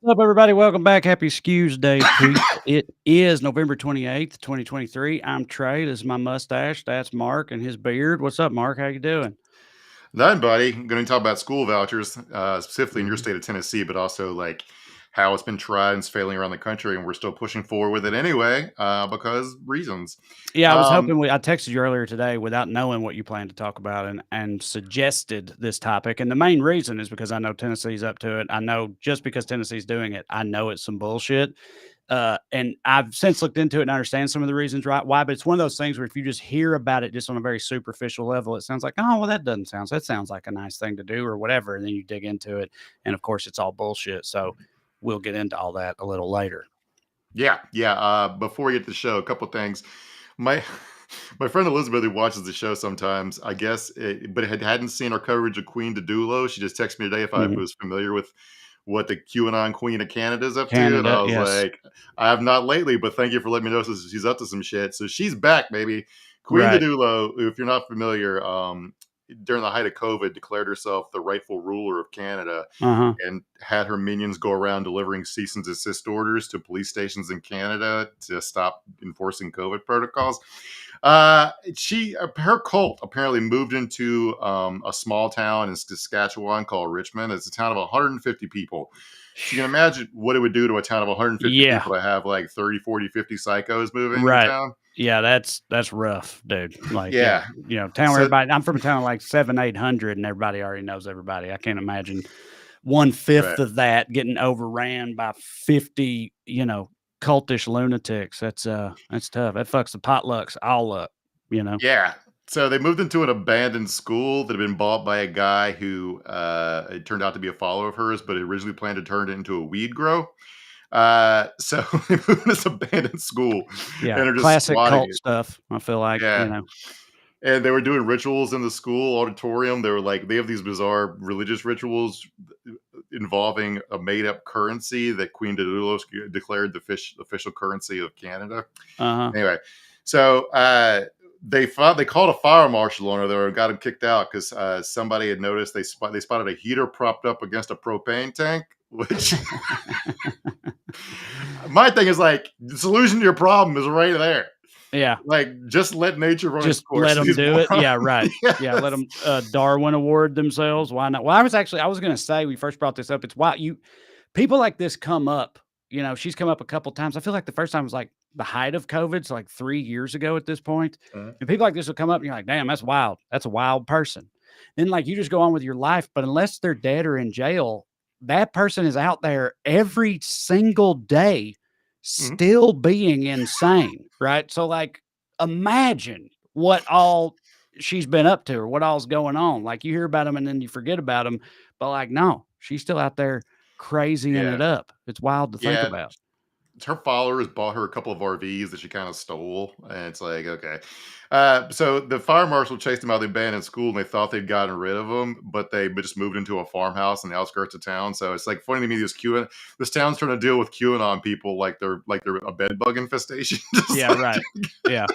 up, everybody? Welcome back. Happy Skews Day, Pete. It is November 28th, 2023. I'm Trae. This is my mustache. That's Mark and his beard. What's up, Mark? How you doing? None, buddy. I'm going to talk about school vouchers, specifically in your Mhm. state of Tennessee, but also like how it's been tried and it's failing around the country, and we're still pushing forward with it anyway because reasons. Yeah, I was Um, hoping I texted you earlier today without knowing what you plan to talk about and suggested this topic. And the main reason is because I know Tennessee's up to it. I know just because Tennessee's doing it, I know it's some bullshit. And I've since looked into it and understand some of the reasons why, but it's one of those things where if you just hear about it just on a very superficial level, it sounds like, oh, well, that sounds like a nice thing to do or whatever. And then you dig into it. And of course, it's all bullshit. So we'll get into all that a little later. yeah. Before we get to the show, a couple things. My my friend Elizabeth, who watches the show sometimes, I guess, but hadn't seen our coverage of Queen Didulo. She just texted me today if I Mhm. was familiar with what the QAnon Queen of Canada is up to, and Canada, I was yes. like, I have not lately, but thank you for letting me know she's up to some shit. So she's back, baby. Queen Right. Didulo, if you're not familiar, during the height of COVID, declared herself the rightful ruler of Canada Uh-huh. and had her minions go around delivering cease and desist orders to police stations in Canada to stop enforcing COVID protocols. Her cult apparently moved into a small town in Saskatchewan called Richmond. It's a town of 150 people. So you can imagine what it would do to a town of 150 Yeah. people to have like 30, 40, 50 psychos moving in Right. town. Yeah, that's rough, dude. Like, yeah, Yeah. town where So everybody I'm from a town of like 7, 800 and everybody already knows everybody. I can't imagine 1/5 right. of that getting overran by 50, cultish lunatics. That's tough. That fucks the potlucks all up, you know? Yeah. So they moved into an abandoned school that had been bought by a guy who it turned out to be a follower of hers, but originally planned to turn it into a weed grow. So they moved to this abandoned school Yeah, and are just classic squatting cult it. stuff, I feel like, Yeah. And they were doing rituals in the school auditorium. They were like, they have these bizarre religious rituals involving a made up currency that Queen Dadulos declared the official currency of Canada. Uh-huh. Anyway, so they called a fire marshal on her there and got him kicked out because somebody had noticed they spotted a heater propped up against a propane tank. Which my thing is like the solution to your problem is right there. Yeah. Like just let nature run its Just let course. them These do it. morons. Yeah, right. Yeah, let Yes. them Darwin Award themselves. Why not? Well, I was gonna say, we first brought this up, it's why you people like this come up, she's come up a couple times. I feel like the first time was like the height of COVID, so like 3 years ago at this point. Mhm. And people like this will come up and you're like, "Damn, that's wild. That's a wild person." Then like you just go on with your life, but unless they're dead or in jail, that person is out there every single day Mhm. still being insane, right? So like imagine what all she's been up to or what all's going on. Like you hear about them and then you forget about them, but like no, she's still out there crazying Yeah. it up. It's wild to think Yeah. about. Her followers bought her a couple of RVs that she kind of stole, and it's like, okay. So the fire marshal chased them out of the abandoned school, and they thought they'd gotten rid of them, but they just moved into a farmhouse in the outskirts of town. So it's like funny to me, this town's trying to deal with QAnon people like they're a bed bug infestation. Just Yeah, like, right. Yeah.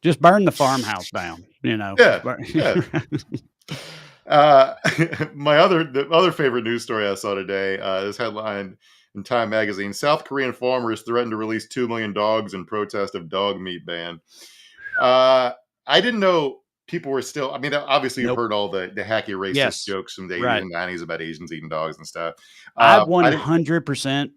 Just burn the farmhouse down, Just yeah, burn. yeah. Uh, the other favorite news story I saw today, this headline in Time magazine: South Korean farmers threaten to release 2 million dogs in protest of dog meat ban. Uh, I didn't know people were still. I mean, obviously you've Nope. heard all the hacky racist Yes. jokes from the 80s Right. and 90s about Asians eating dogs and stuff. I I didn't. 100%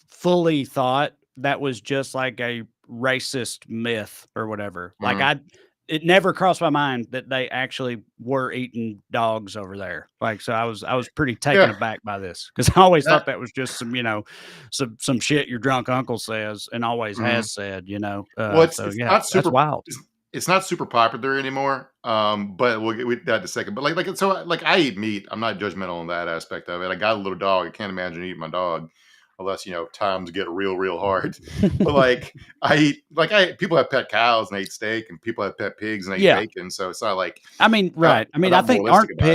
fully thought that was just like a racist myth or whatever. Like Mhm. it never crossed my mind that they actually were eating dogs over there. Like, so I was pretty taken Yeah, aback by this because I always that. thought that was just some shit your drunk uncle says and always Mhm. has said, Well, So yeah, that's wild. it's not super popular anymore. But we'll get with that in a second. But like I eat meat. I'm not judgmental on that aspect of it. I got a little dog. I can't imagine eating my dog unless times get real hard. But I people have pet cows and they eat steak, and people have pet pigs and they eat Yeah. bacon. So it's not like I mean, right. I I'm mean, I not think moralistic about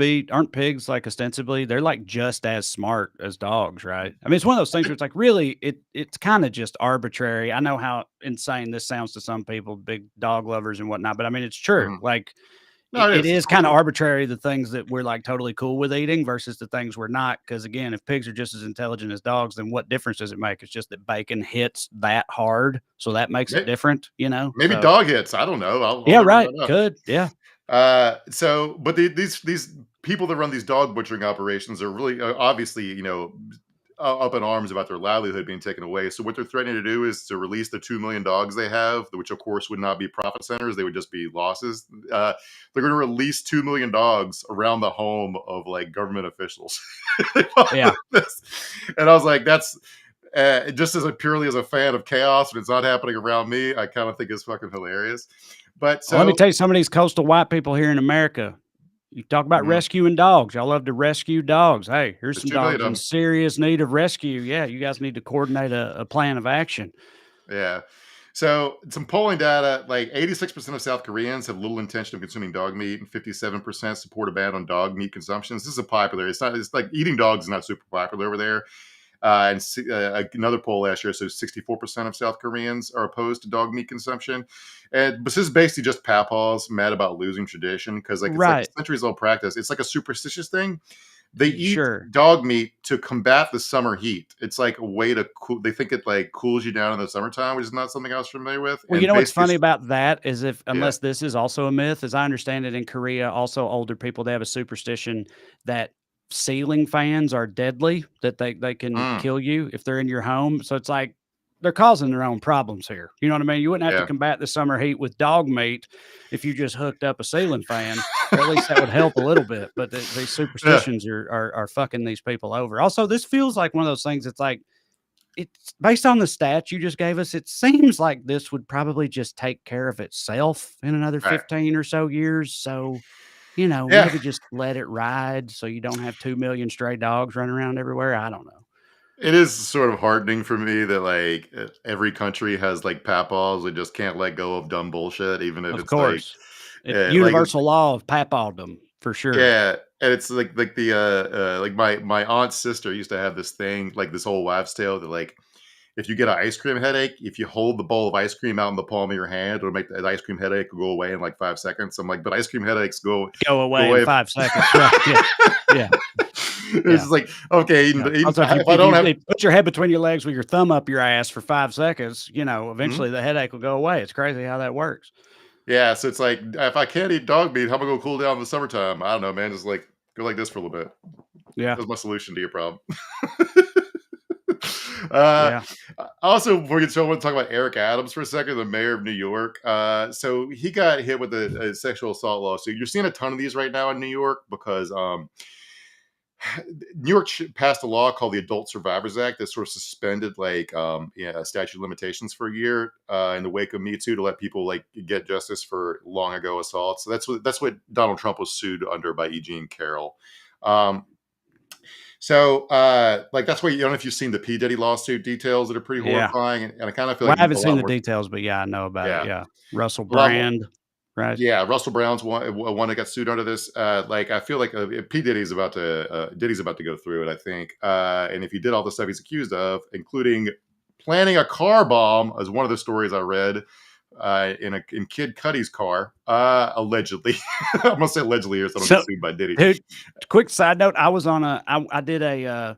it. aren't pigs like ostensibly they're like just as smart as dogs, right? I mean, it's one of those things where it's like really it's kind of just arbitrary. I know how insane this sounds to some people, big dog lovers and whatnot, but I mean, it's true. Mhm. Like No, it it's is kind of totally. arbitrary, the things that we're like totally cool with eating versus the things we're not. Because again, if pigs are just as intelligent as dogs, then what difference does it make? It's just that bacon hits that hard, so that makes it May- different, you know. Maybe So dog hits. I don't know. I'll yeah, never right. find out. Could yeah. But these people that run these dog butchering operations are really obviously, up in arms about their livelihood being taken away. So what they're threatening to do is to release the 2 million dogs they have, which of course would not be profit centers; they would just be losses. They're going to release 2 million dogs around the home of like government officials. Yeah. And I was like, that's. Just purely as a fan of chaos, and it's not happening around me, I kind of think it's fucking hilarious. But Well, let me so, tell you, some of these coastal white people here in America, you talk about mhm, rescuing dogs. Y'all love to rescue dogs. Hey, here's there's some 2 million dogs of in them. serious need of rescue. Yeah, you guys need to coordinate a plan of action. Yeah. So some polling data, like 86% of South Koreans have little intention of consuming dog meat, and 57% support a ban on dog meat consumption. This is a popular. It's not. It's like eating dogs is not super popular over there. Another poll last year, so 64% of South Koreans are opposed to dog meat consumption. And but this is basically just papaws mad about losing tradition because like it's like a Right. centuries old practice. It's like a superstitious thing. They eat Sure. dog meat to combat the summer heat. It's like a way to cool. They think it like cools you down in the summertime, which is not something I was familiar with. Well, you And know what's basically, funny about that is if yeah. unless this is also a myth, as I understand it in Korea, also older people, they have a superstition that ceiling fans are deadly, that they can Mm, kill you if they're in your home. So it's like they're causing their own problems here. You know what I mean? You wouldn't have to yeah. combat the summer heat with dog meat if you just hooked up a ceiling fan, or at least that would help a little bit. But these Yeah. superstitions are fucking these people over. Also, this feels like one of those things. It's like it's based on the stats you just gave us, it seems like this would probably just take care of itself in another Right. 15 or so years. So, Yeah. maybe just let it ride so you don't have 2 million stray dogs running around everywhere. I don't know. It is sort of heartening for me that like every country has like papaws that just can't let go of dumb bullshit, even if Of it's like, course. It like universal law of papaddom for sure. yeah, and it's like the like my aunt's sister used to have this thing, like this old wives' tale that like if you get an ice cream headache, if you hold the bowl of ice cream out in the palm of your hand, it'll make the ice cream headache go away in like 5 seconds. I'm like, but ice cream headaches Go go away in away. 5 seconds. Right. Yeah. Yeah. It's Yeah. just like okay, Yeah. Also, if I don't have, if put your head between your legs with your thumb up your ass for 5 seconds, mhm. eventually the headache will go away. It's crazy how that works. Yeah, so it's like if I can't eat dog meat, how am I gonna cool down in the summertime? I don't know, man. Just like go like this for a little bit. Yeah. That's my solution to your problem. uh, Yeah. Also, before we get to, I want to talk about Eric Adams for a second, the mayor of New York. So he got hit with a sexual assault lawsuit. You're seeing a ton of these right now in New York because New York passed a law called the Adult Survivors Act that sort of suspended like statute of limitations for a year in the wake of Me Too to let people like get justice for long ago assaults. So that's what Donald Trump was sued under by E. Jean Carroll. Um, like that's why you don't know if you've seen the P Diddy lawsuit details that are pretty Yeah. horrifying, and I kind of feel Well, like I haven't a seen lot the more. details, but yeah, I know about it. Yeah, Yeah. Russell a lot more. Brand, right? Yeah, Russell Brown's one that got sued under this. Like I feel like P Diddy's about to go through it. I think, and if he did all the stuff he's accused of, including planning a car bomb, as one of the stories I read in Kid Cudi's car, allegedly. I'm gonna say allegedly here, so I don't get So, sued by Diddy. dude, quick side note, I was on I did I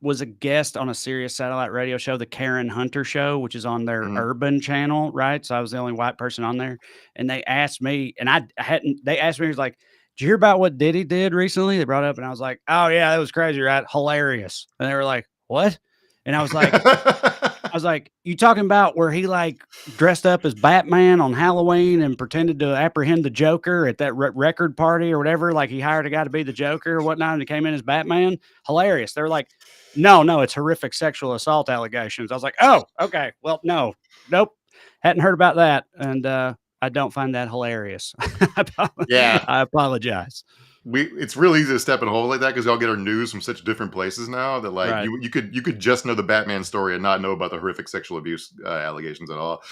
was a guest on a Sirius satellite radio show, the Karen Hunter Show, which is on their Mhm. urban channel, right? So I was the only white person on there, and they asked me, and I hadn't. They asked me, it was like, "Did you hear about what Diddy did recently?" They brought up, and I was like, "Oh yeah, that was crazy, right? Hilarious." And they were like, "What?" And I was like, "You talking about where he like dressed up as Batman on Halloween and pretended to apprehend the Joker at that record party or whatever? Like he hired a guy to be the Joker or whatnot, and he came in as Batman. Hilarious." They were like, "No, no, it's horrific sexual assault allegations." I was like, "Oh, okay. Well, no, nope, hadn't heard about that, and I don't find that hilarious. Yeah, I apologize." it's really easy to step in a hole like that because we all get our news from such different places now that like Right. you could just know the Batman story and not know about the horrific sexual abuse allegations at all.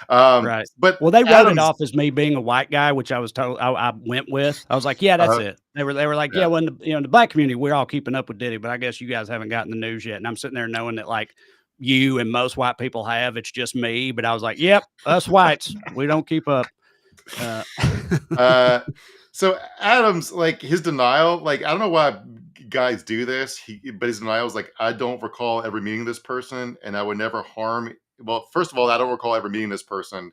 Right. But Well, they wrote it Adams, off as me being a white guy, which I was told I went with. I was like, "Yeah, that's uh, it." They were like, "Yeah, yeah, when in the black community, we're all keeping up with Diddy, but I guess you guys haven't gotten the news yet." And I'm sitting there knowing that like you and most white people have, it's just me. But I was like, "Yep, us whites, we don't keep up." Uh, So Adams, like his denial, like I don't know why guys do this. But his denial is like, I don't recall ever meeting this person, and I would never harm. Well, first of all, I don't recall ever meeting this person.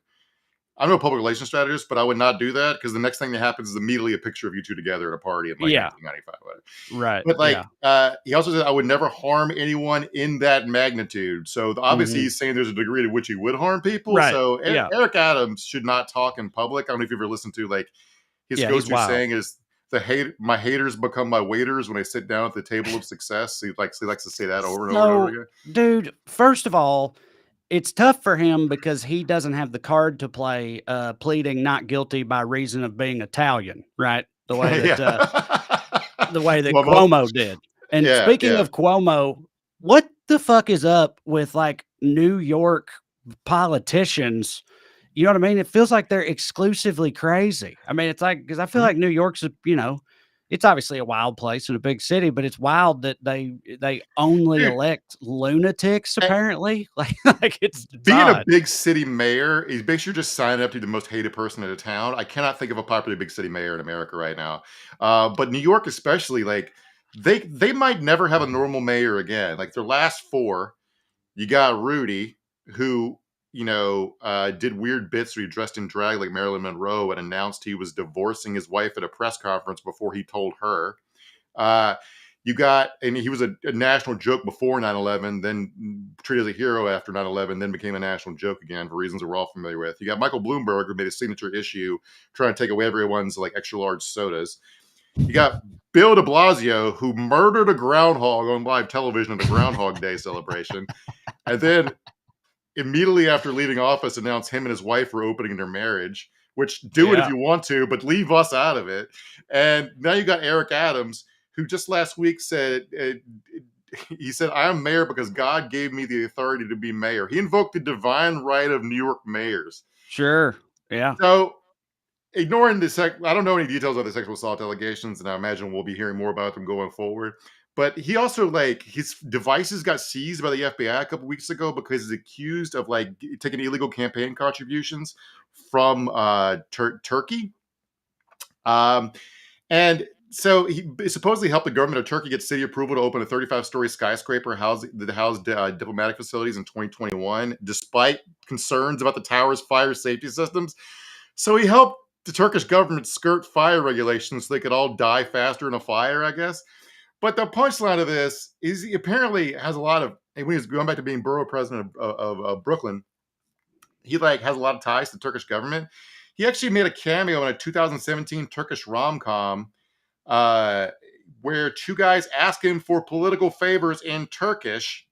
I'm no public relations strategist, but I would not do that because the next thing that happens is immediately a picture of you two together at a party in like yeah, 1995. Whatever. right. But like, Yeah. he also said, I would never harm anyone in that magnitude. So obviously, Hmm. he's saying there's a degree to which he would harm people. Right. So Yeah. Eric Adams should not talk in public. I don't know if you've ever listened to like his Yeah. He's go-to wild. saying is my haters become my waiters when I sit down at the table of success. He likes to say that over and over and over So, again. dude, first of all, it's tough for him because he doesn't have the card to play pleading not guilty by reason of being Italian, right? Yeah. The way that Cuomo. Cuomo did. And Yeah, speaking yeah. of Cuomo, what the fuck is up with like New York politicians? You know what I mean? It feels like they're exclusively crazy. I mean, it's like because I feel Mhm. like New York's it's obviously a wild place and a big city, but it's wild that they only Dude, elect lunatics eh, apparently. Like it's being a odd. big city mayor is basically just signing up to be the most hated person in a town. I cannot think of a popular big city mayor in America right now. But New York, especially, like they might never have a normal mayor again. Like their last four, you got Rudy, who did weird bits where he dressed in drag like Marilyn Monroe and announced he was divorcing his wife at a press conference before he told her. Uh, and he was a national joke before 9/11, then treated as a hero after 9/11, then became a national joke again for reasons that we're all familiar with. You got Michael Bloomberg, who made a signature issue trying to take away everyone's like extra large sodas. You got Bill de Blasio, who murdered a groundhog on live television at a Groundhog Day celebration. And then immediately after leaving office, announced him and his wife were opening their marriage, which do it if Yeah, you want to, but leave us out of it. And now you got Eric Adams, who just last week said, he said, I am mayor because God gave me the authority to be mayor. He invoked the divine right of New York mayors. sure. Yeah. So, ignoring I don't know any details of the sexual assault allegations, and I imagine we'll be hearing more about them going forward. But he also like his devices got seized by the FBI a couple weeks ago because he's accused of like taking illegal campaign contributions from Turkey. Um, and so he supposedly helped the government of Turkey get city approval to open a 35-story skyscraper that housed diplomatic facilities in 2021, despite concerns about the tower's fire safety systems. So he helped the Turkish government skirt fire regulations so they could all die faster in a fire, I guess. But the punchline of this is he apparently has a lot of, and when he's going back to being borough president of Brooklyn, he like has a lot of ties to the Turkish government. He actually made a cameo in a 2017 Turkish rom-com uh, where two guys ask him for political favors in Turkish.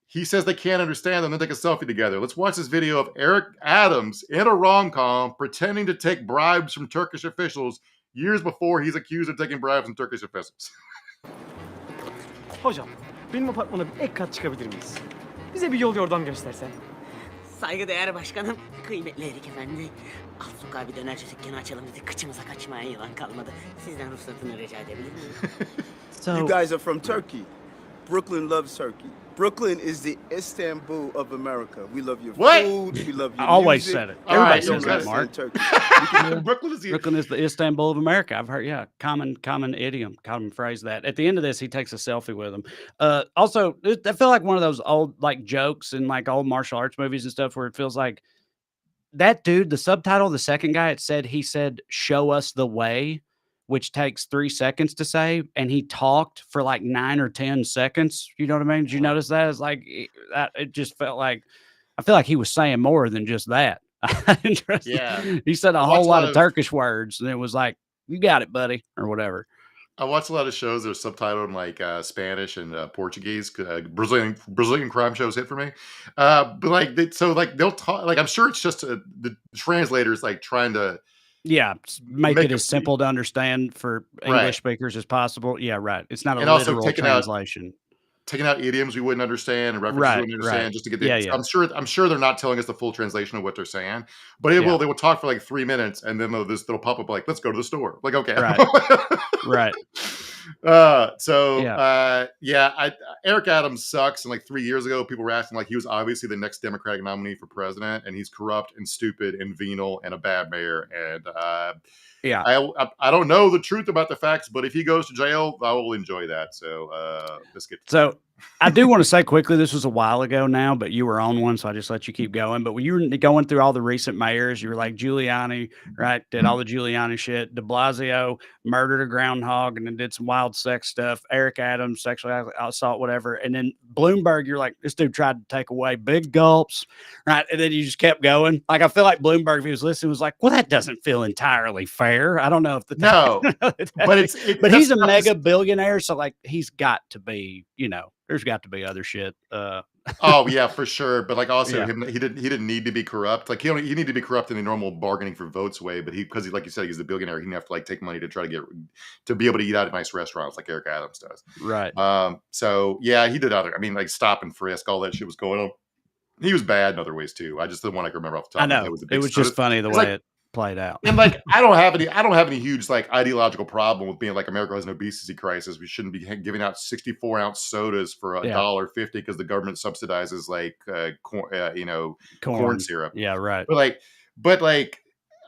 He says they can't understand them, then take a selfie together. Let's watch this video of Eric Adams in a rom-com pretending to take bribes from Turkish officials years before he's accused of taking bribes from Turkish officials. Hocam, benim apartmana bir ek kat çıkabilir miyiz? Bize bir yol yordam göstersen. Saygıdeğer başkanım, kıymetli Erik Efendi. Alt sokağa bir dönerci dükkanı açalım dedik, kıçımıza kaçmaya yılan kalmadı. Sizden ruhsatını rica edebilir miyim? You So guys are from Turkey. Brooklyn loves Turkey. Brooklyn is the Istanbul of America. We love your What? food. We love your I always music. said it. All Everybody right, says that, Understand Mark. Turkey. Brooklyn is the Brooklyn is the Istanbul of America. I've heard, yeah, common idiom, common phrase that. At the end of this, he takes a selfie with him. Also, I feel like one of those old like jokes in like old martial arts movies and stuff where it feels like that dude, the subtitle, the second guy, he said, "Show us the way," which takes 3 seconds to say, and he talked for like 9 or 10 seconds. You know what I mean? Did you notice that? It's like it just felt like I feel like he was saying more than just that. Interesting. Yeah. He said I a watch whole a lot lot of of Turkish words, and it was like, "You got it, buddy," or whatever. I watch a lot of shows that are subtitled in like Spanish and Portuguese. Brazilian crime shows hit for me, but like so like they'll talk like I'm sure it's just the translators like trying to Yeah, make make it a as simple to understand for right, English speakers as possible. Yeah, right. It's not a and also literal translation. taking out idioms we wouldn't understand and references we Right, wouldn't right. understand just to get the. Yeah, So yeah, I'm sure they're not telling us the full translation of what they're saying, but yeah. they will talk for like 3 minutes and then they'll pop up like let's go to the store. Like okay, Right, right. Eric Adams sucks. And like 3 years ago, people were acting like he was obviously the next Democratic nominee for president, and he's corrupt and stupid and venal and a bad mayor. And Yeah. I don't know the truth about the facts, but if he goes to jail, I will enjoy that. So let's get. So I do want to say quickly, this was a while ago now, but you were on one, so I just let you keep going. But when you were going through all the recent mayors, you were like Giuliani, right? Did all the Giuliani shit. De Blasio murdered a groundhog and then did some wild sex stuff. Eric Adams, sexual assault, whatever. And then Bloomberg, you're like, this dude tried to take away big gulps, right? And then you just kept going. Like, I feel like Bloomberg, if he was listening, was like, well, that doesn't feel entirely fair. I don't know if No, but but he's a mega billionaire, so like he's got to be, there's got to be other shit. Oh yeah, for sure. But like also Yeah. he didn't need to be corrupt. Like he needed to be corrupt in the normal bargaining for votes way. But because he like you said, he's the billionaire. He didn't have to like take money to try to be able to eat out at nice restaurants like Eric Adams does. Right. So yeah, he did other. I mean, like stop and frisk, all that shit was going on. He was bad in other ways too. I just the one I can remember off the top. I know it was just funny the way it played out. And like I don't have any huge like ideological problem with being like America has an obesity crisis. We shouldn't be giving out 64-ounce sodas for $1.50 because the government subsidizes like corn syrup. Yeah, right. But like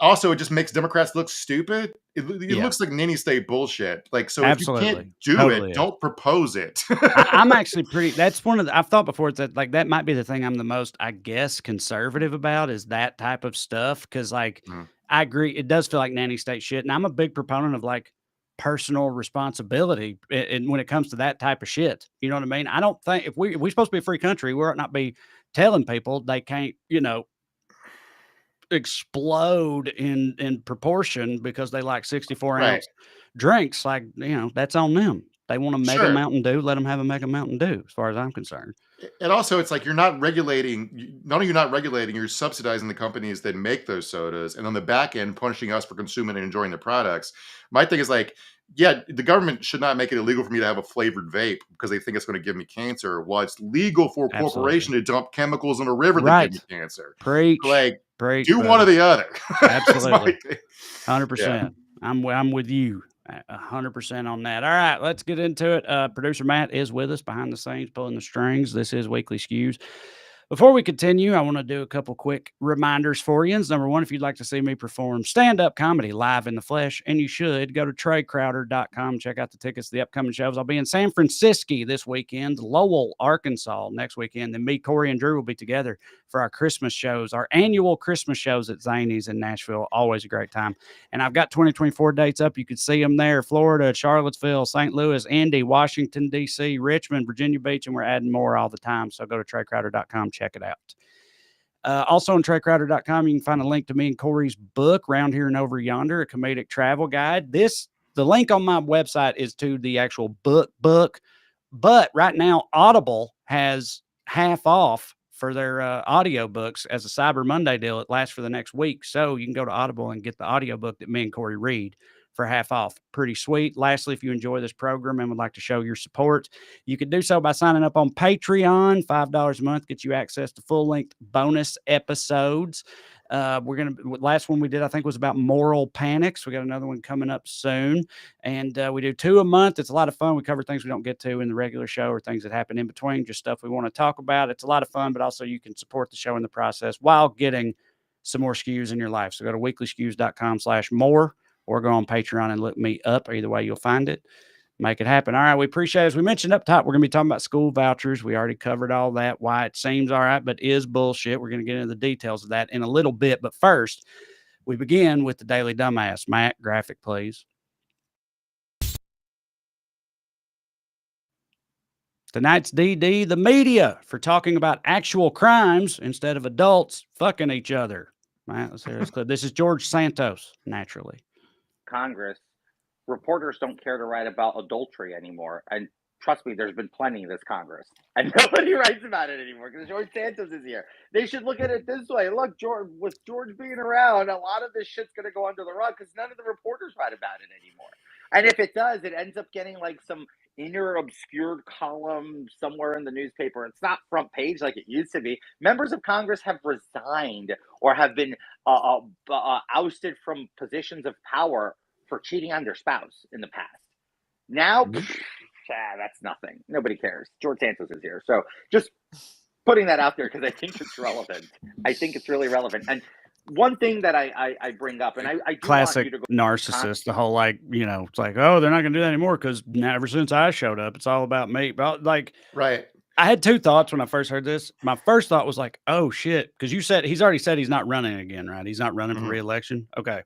also it just makes Democrats look stupid. It looks like nanny state bullshit. Like so Absolutely. if you can't do it, don't propose it. I'm actually that's one of the, I've thought before that like that might be the thing I'm the most, I guess, conservative about is that type of stuff. Cause like I agree, it does feel like nanny state shit. And I'm a big proponent of like personal responsibility and when it comes to that type of shit. You know what I mean? I don't think if we're supposed to be a free country, we ought not be telling people they can't, explode in proportion because they like 64-ounce drinks. Like, that's on them. They want a mega Mountain Dew, let them have a mega Mountain Dew, as far as I'm concerned. And also, it's like you're not regulating, not only you're not regulating, you're subsidizing the companies that make those sodas, and on the back end, punishing us for consuming and enjoying the products. My thing is like, yeah, the government should not make it illegal for me to have a flavored vape because they think it's going to give me cancer. While it's legal for a corporation to dump chemicals in a river that give me cancer. Preach. Like, preach. Do one or the other. Absolutely. 100%. Yeah. I'm with you 100% on that. All right, let's get into it. Producer Matt is with us behind the scenes, pulling the strings. This is Weekly Skews. Before we continue, I want to do a couple quick reminders for you. Number one, if you'd like to see me perform stand-up comedy live in the flesh, and you should, go to TraeCrowder.com. Check out the tickets to the upcoming shows. I'll be in San Francisco this weekend, Lowell, Arkansas next weekend. Then me, Corey, and Drew will be together for our Christmas shows, our annual Christmas shows at Zany's in Nashville. Always a great time. And I've got 2024 dates up. You can see them there. Florida, Charlottesville, St. Louis, Indy, Washington, D.C., Richmond, Virginia Beach, and we're adding more all the time. So go to TraeCrowder.com. Check it out. Also on TraeCrowder.com, you can find a link to me and Corey's book, Round Here and Over Yonder, a comedic travel guide. The link on my website is to the actual book, but right now Audible has half off for their audio books as a Cyber Monday deal. It lasts for the next week. So you can go to Audible and get the audio book that me and Corey read for half off. Pretty sweet. Lastly, if you enjoy this program and would like to show your support, you can do so by signing up on Patreon. $5 a month gets you access to full-length bonus episodes. Last one we did, I think, was about moral panics. We got another one coming up soon. And we do 2 a month. It's a lot of fun. We cover things we don't get to in the regular show or things that happen in between, just stuff we want to talk about. It's a lot of fun, but also you can support the show in the process while getting some more skews in your life. So go to weeklyskews.com/more. or go on Patreon and look me up. Either way, you'll find it. Make it happen. All right, we appreciate it. As we mentioned up top, we're going to be talking about school vouchers. We already covered all that, why it seems all right, but is bullshit. We're going to get into the details of that in a little bit. But first, we begin with the Daily Dumbass. Matt, graphic, please. Tonight's DD, the media, for talking about actual crimes instead of adults fucking each other. Matt, let's hear this clip. This is George Santos, naturally. Congress, reporters don't care to write about adultery anymore. And trust me, there's been plenty in this Congress. And nobody writes about it anymore because George Santos is here. They should look at it this way. Look, with George being around, a lot of this shit's going to go under the rug because none of the reporters write about it anymore. And if it does, it ends up getting like some inner obscured column somewhere in the newspaper. It's not front page like it used to be. Members of Congress have resigned or have been ousted from positions of power for cheating on their spouse in the past. Now, that's nothing. Nobody cares. George Santos is here. So just putting that out there because I think it's relevant. I think it's really relevant. And one thing that I bring up, and I do Classic want you to go narcissist. The whole it's like, oh, they're not gonna do that anymore because ever since I showed up, it's all about me. But like, Right. I had two thoughts when I first heard this. My first thought was like, oh shit, because you said he's already said he's not running again, right? He's not running for re-election. Okay,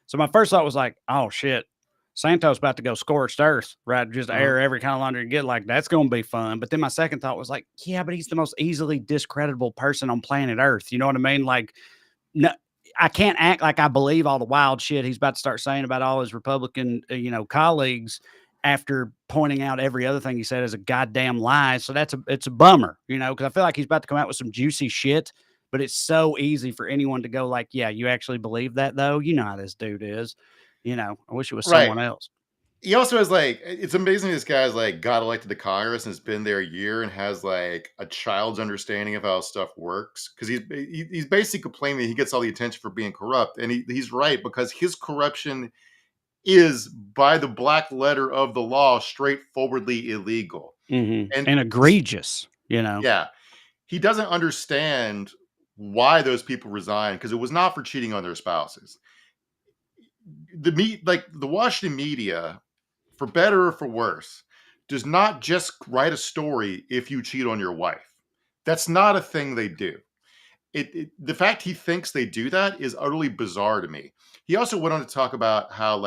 so my first thought was like, oh shit, Santos about to go scorched earth, right? Just air every kind of laundry and get like that's going to be fun. But then my second thought was like, yeah, but he's the most easily discreditable person on planet Earth. You know what I mean? Like, no, I can't act like I believe all the wild shit he's about to start saying about all his Republican, colleagues after pointing out every other thing he said as a goddamn lie. So it's a bummer, because I feel like he's about to come out with some juicy shit. But it's so easy for anyone to go like, yeah, you actually believe that though? You know how this dude is. I wish it was someone else. He also has it's amazing this guy's got elected to Congress and has been there a year and has a child's understanding of how stuff works. Because he's basically complaining that he gets all the attention for being corrupt. And he's right, because his corruption is, by the black letter of the law, straightforwardly illegal. And egregious, Yeah. He doesn't understand why those people resigned, because it was not for cheating on their spouses. The Washington media, for better or for worse, does not just write a story if you cheat on your wife. That's not a thing they do. The fact he thinks they do that is utterly bizarre to me. He also went on to talk about how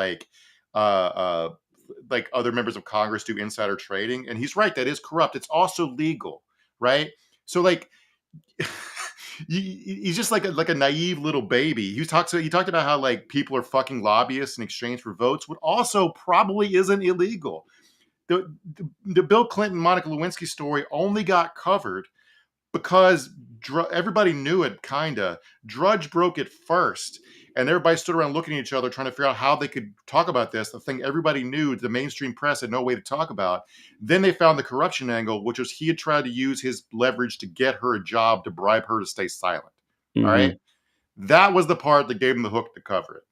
other members of Congress do insider trading, and he's right, that is corrupt. It's also legal, right? So he's just like a naive little baby. He talked about how people are fucking lobbyists in exchange for votes, what also probably isn't illegal. The Bill Clinton Monica Lewinsky story only got covered because everybody knew it. Kinda Drudge broke it first, and everybody stood around looking at each other trying to figure out how they could talk about this, the thing everybody knew the mainstream press had no way to talk about. Then they found the corruption angle, which was he had tried to use his leverage to get her a job to bribe her to stay silent. All right, that was the part that gave him the hook to cover it.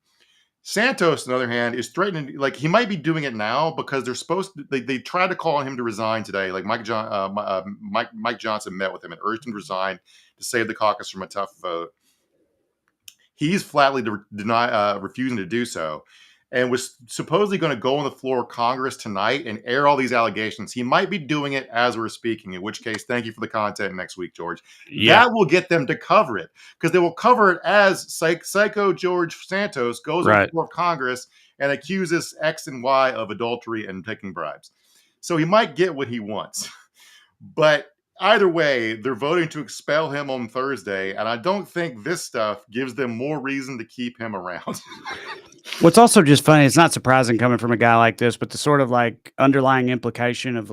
Santos, on the other hand, is threatening, he might be doing it now because they're supposed to, they tried to call on him to resign today. Mike Johnson met with him and urged him to resign to save the caucus from a tough vote. He's flatly refusing to do so, and was supposedly going to go on the floor of Congress tonight and air all these allegations. He might be doing it as we're speaking, in which case, thank you for the content next week, George. Yeah. That will get them to cover it, because they will cover it as Psycho George Santos goes on the floor of Congress and accuses X and Y of adultery and taking bribes. So he might get what he wants. But either way, they're voting to expel him on Thursday, and I don't think this stuff gives them more reason to keep him around. What's also just funny, it's not surprising coming from a guy like this, but the sort of underlying implication of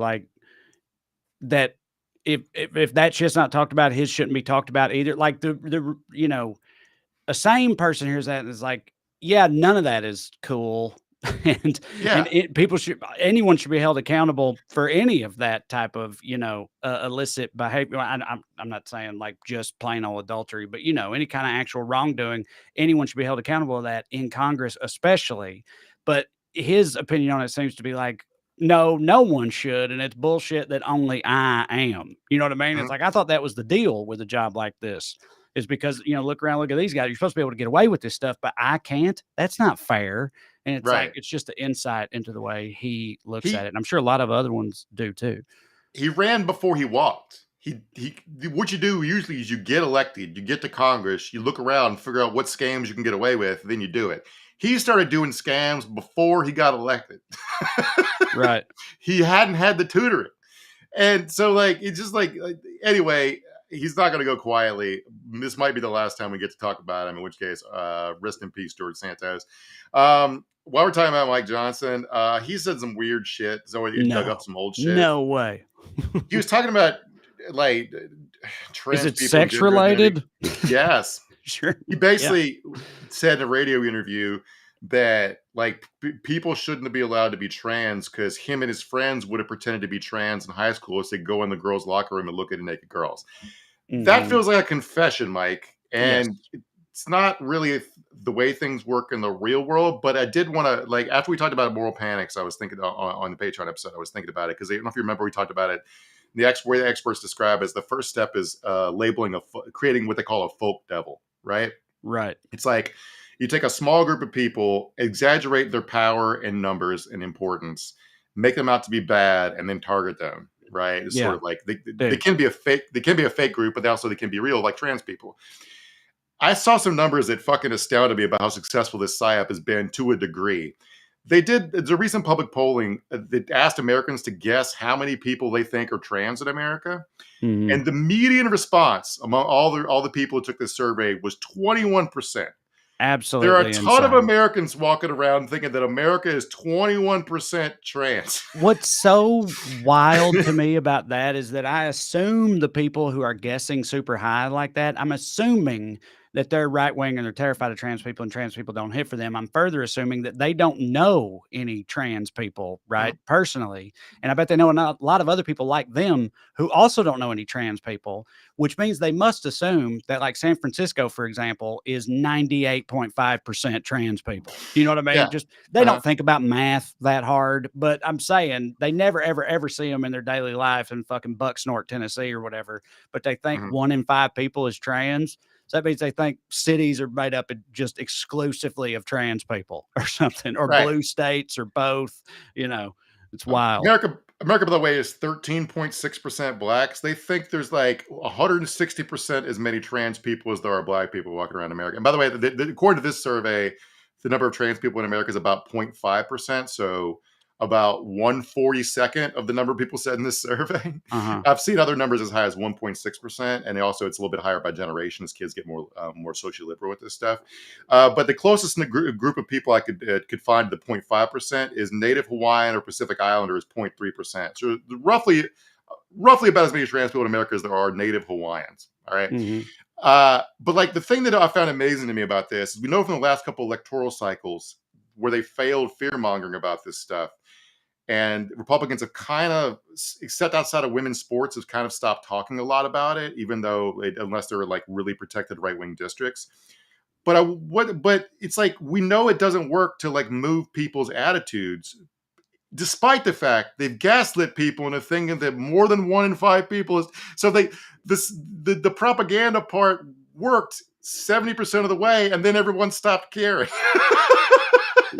that if that shit's not talked about, his shouldn't be talked about either. A sane person hears that and is like, yeah, none of that is cool. And anyone should be held accountable for any of that type of illicit behavior. I'm not saying just plain old adultery, but any kind of actual wrongdoing, anyone should be held accountable for that, in Congress especially. But his opinion on it seems to be no one should, and it's bullshit that only I am. You know what I mean? It's I thought that was the deal with a job like this, is because look around, look at these guys, you're supposed to be able to get away with this stuff, but I can't. That's not fair. And it's it's just the insight into the way he looks at it. And I'm sure a lot of other ones do too. He ran before he walked. What you do usually is you get elected, you get to Congress, you look around and figure out what scams you can get away with, then you do it. He started doing scams before he got elected. Right. He hadn't had the tutoring. And so it's just anyway, he's not going to go quietly. This might be the last time we get to talk about him, in which case, rest in peace, George Santos. While we're talking about Mike Johnson, he said some weird shit. Zoe dug up some old shit. No way. He was talking about trans Is it people, sex related? Yes. Sure. He basically said in a radio interview that people shouldn't be allowed to be trans because him and his friends would have pretended to be trans in high school as they go in the girls' locker room and look at the naked girls. That feels like a confession, Mike. And it's not really the way things work in the real world. But I did want to, like, after we talked about moral panics, I was thinking on the Patreon episode, I was thinking about it because I don't know if you remember, we talked about it. The way the experts describe as the first step is labeling creating what they call a folk devil, right? Right. It's like you take a small group of people, exaggerate their power and numbers and importance, make them out to be bad, and then target them. Right? It's sort of like they can be a fake. They can be a fake group, but they can be real, like trans people. I saw some numbers that fucking astounded me about how successful this PSYOP has been to a degree. There's a recent public polling that asked Americans to guess how many people they think are trans in America. Mm-hmm. And the median response among all the people who took this survey was 21%. Absolutely. There are a ton of Americans walking around thinking that America is 21% trans. What's so wild to me about that is that I assume the people who are guessing super high like that, I'm assuming that they're right wing and they're terrified of trans people and trans people don't hit for them. I'm further assuming that they don't know any trans people, right? Mm-hmm. Personally. And I bet they know a lot of other people like them who also don't know any trans people, which means they must assume that, like, San Francisco, for example, is 98.5% trans people. You know what I mean? Yeah. Just they don't think about math that hard, but I'm saying they never, ever see them in their daily life in fucking Bucksnort, Tennessee or whatever. But they think 1 in 5 people is trans. So that means they think cities are made up just exclusively of trans people or something, or blue states or both. You know, it's wild. America, by the way, is 13.6% blacks. They think there's like 160% as many trans people as there are black people walking around America. And by the way, according to this survey, the number of trans people in America is about 0.5%. So about 1/42nd of the number of people said in this survey. I've seen other numbers as high as 1.6%, and also it's a little bit higher by generation as kids get more socially liberal with this stuff. But the closest group of people I could find to the 0.5% is Native Hawaiian or Pacific Islander is 0.3%. So roughly about as many trans people in America as there are Native Hawaiians. All right. Mm-hmm. But like the thing that I found amazing to me about this is we know from the last couple electoral cycles where they failed fear mongering about this stuff. And Republicans have kind of, except outside of women's sports, have kind of stopped talking a lot about it, even though unless they're like really protected right-wing districts. But it's like we know it doesn't work to like move people's attitudes, despite the fact they've gaslit people into thinking that more than 1 in 5 people is. So the propaganda part worked 70% of the way, and then everyone stopped caring.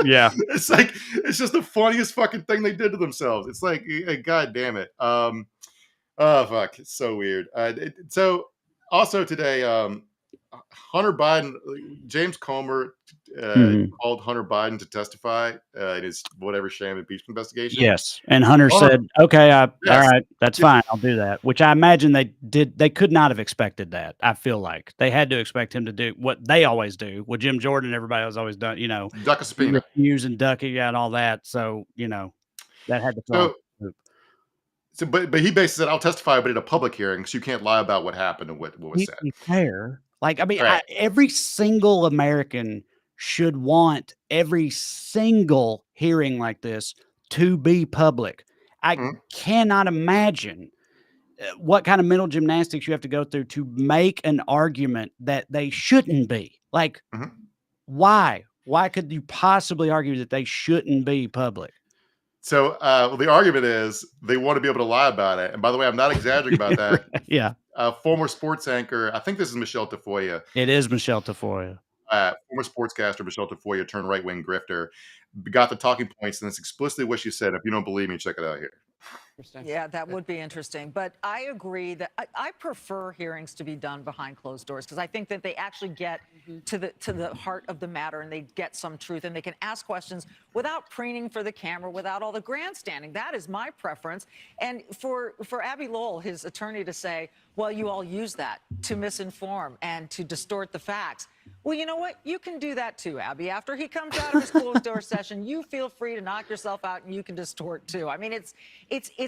Yeah, it's just the funniest fucking thing they did to themselves. It's like, god damn it. Oh fuck, it's so weird. So also today, Hunter Biden, James Comer called Hunter Biden to testify in his whatever sham impeachment investigation. Yes, and Hunter said, "Okay, all right, that's fine. I'll do that." Which I imagine they did. They could not have expected that. I feel like they had to expect him to do what they always do, what Jim Jordan and everybody has always done. You know, duck a subpoena, using ducky and all that. So you know, that had to. So, but he basically said, "I'll testify, but at a public hearing, so you can't lie about what happened and what was said." Fair. Like, I mean, right. Every single American should want every single hearing like this to be public. I cannot imagine what kind of mental gymnastics you have to go through to make an argument that they shouldn't be. Like, why? Why could you possibly argue that they shouldn't be public? So the argument is they want to be able to lie about it. And by the way, I'm not exaggerating about that. Yeah. Former sports anchor, I think this is Michelle Tafoya. It is Michelle Tafoya. Former sportscaster Michelle Tafoya turned right-wing grifter, got the talking points, and that's explicitly what she said. If you don't believe me, check it out here. Yeah, that would be interesting. But I agree that I prefer hearings to be done behind closed doors because I think that they actually get to the heart of the matter and they get some truth and they can ask questions without preening for the camera, without all the grandstanding. That is my preference. And for Abby Lowell, his attorney, to say, well, you all use that to misinform and to distort the facts. Well, you know what? You can do that too, Abby. After he comes out of his closed door session, you feel free to knock yourself out and you can distort too. I mean, it's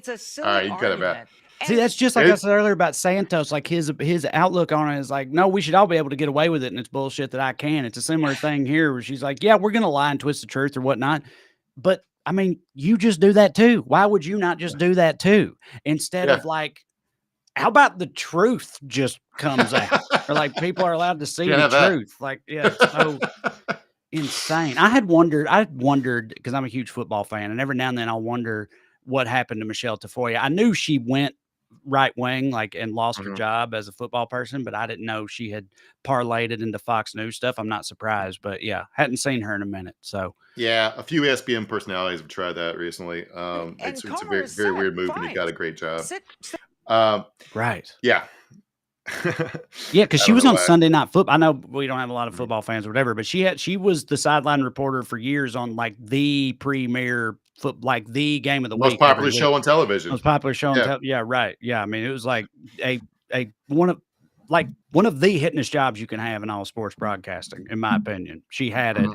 a silly argument. See, that's just like I said earlier about Santos. Like his outlook on it is like, no, we should all be able to get away with it, and it's bullshit that I can. It's a similar thing here where she's like, yeah, we're gonna lie and twist the truth or whatnot, but I mean, you just do that too. Why would you not just do that too instead of like? How about the truth just comes out? Or like people are allowed to see Can't the have that. truth. Like, yeah, it's so insane. I'd wondered because I'm a huge football fan, and every now and then I'll wonder what happened to Michelle Tafoya. I knew she went right wing, like, and lost her job as a football person, but I didn't know she had parlayed it into Fox News stuff. I'm not surprised, but yeah, hadn't seen her in a minute. So Yeah, a few ESPN personalities have tried that recently. It's a very, very weird move, and he got a great job. right. Yeah. Yeah, because I she don't was know on why. Sunday Night Football. I know we don't have a lot of football fans or whatever, but she was the sideline reporter for years on like the premier like the game of the Most week every popular week. show on television. Most popular show on Yeah. yeah, right. Yeah, I mean it was like a one of the hittingest jobs you can have in all sports broadcasting, in my opinion. She had it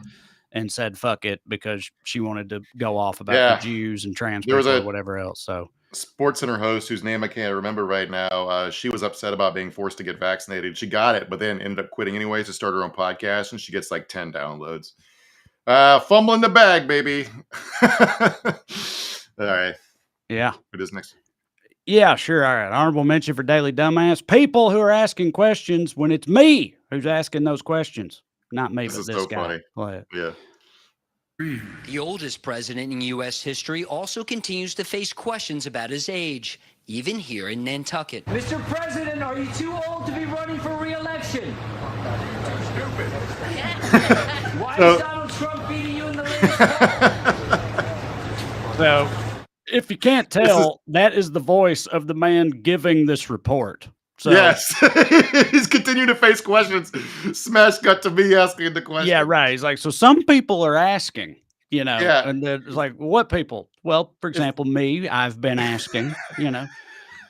and said fuck it because she wanted to go off about the Jews and trans There was people or a whatever else. So Sports Center host whose name I can't remember right now. She was upset about being forced to get vaccinated. She got it, but then ended up quitting anyways to start her own podcast, and she gets like 10 downloads. Fumbling the bag, baby. All right. yeah. What is next? Yeah, sure. All right. Honorable mention for Daily Dumbass. People who are asking questions when it's me who's asking those questions. Not me, This but is this so guy. funny. Go ahead. Yeah. The oldest president in U.S. history also continues to face questions about his age, even here in Nantucket. Mr. President, are you too old to be running for re-election? Stupid. Why is Donald Trump beating you in the latest poll? So, if you can't tell, that is the voice of the man giving this report. So, yes. He's continuing to face questions. Smash cut to me asking the question. Yeah, right. He's like, so some people are asking, you know, Yeah. and it's like, what people? Well, for example, me, I've been asking, you know.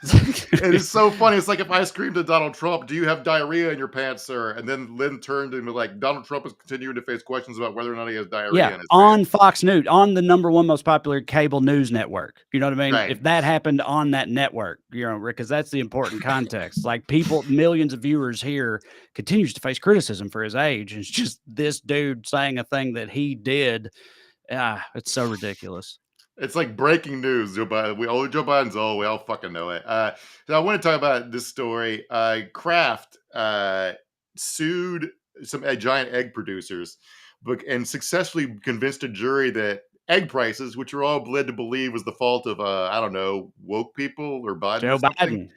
It is so funny. It's like if I screamed to Donald Trump, "Do you have diarrhea in your pants, sir?" And then Lynn turned and was like, Donald Trump is continuing to face questions about whether or not he has diarrhea in his on pants. Fox News, on the #1 most popular cable news network. You know what I mean? Right. If that happened on that network, you know, because that's the important context. Like people, millions of viewers here continues to face criticism for his age. It's just this dude saying a thing that he did. It's so ridiculous. It's like breaking news. Joe Biden. Joe Biden's old. We all fucking know it. So I want to talk about this story. Kraft sued some giant egg producers, and successfully convinced a jury that egg prices, which are all led to believe was the fault of I don't know, woke people or Biden. Joe or something. Biden.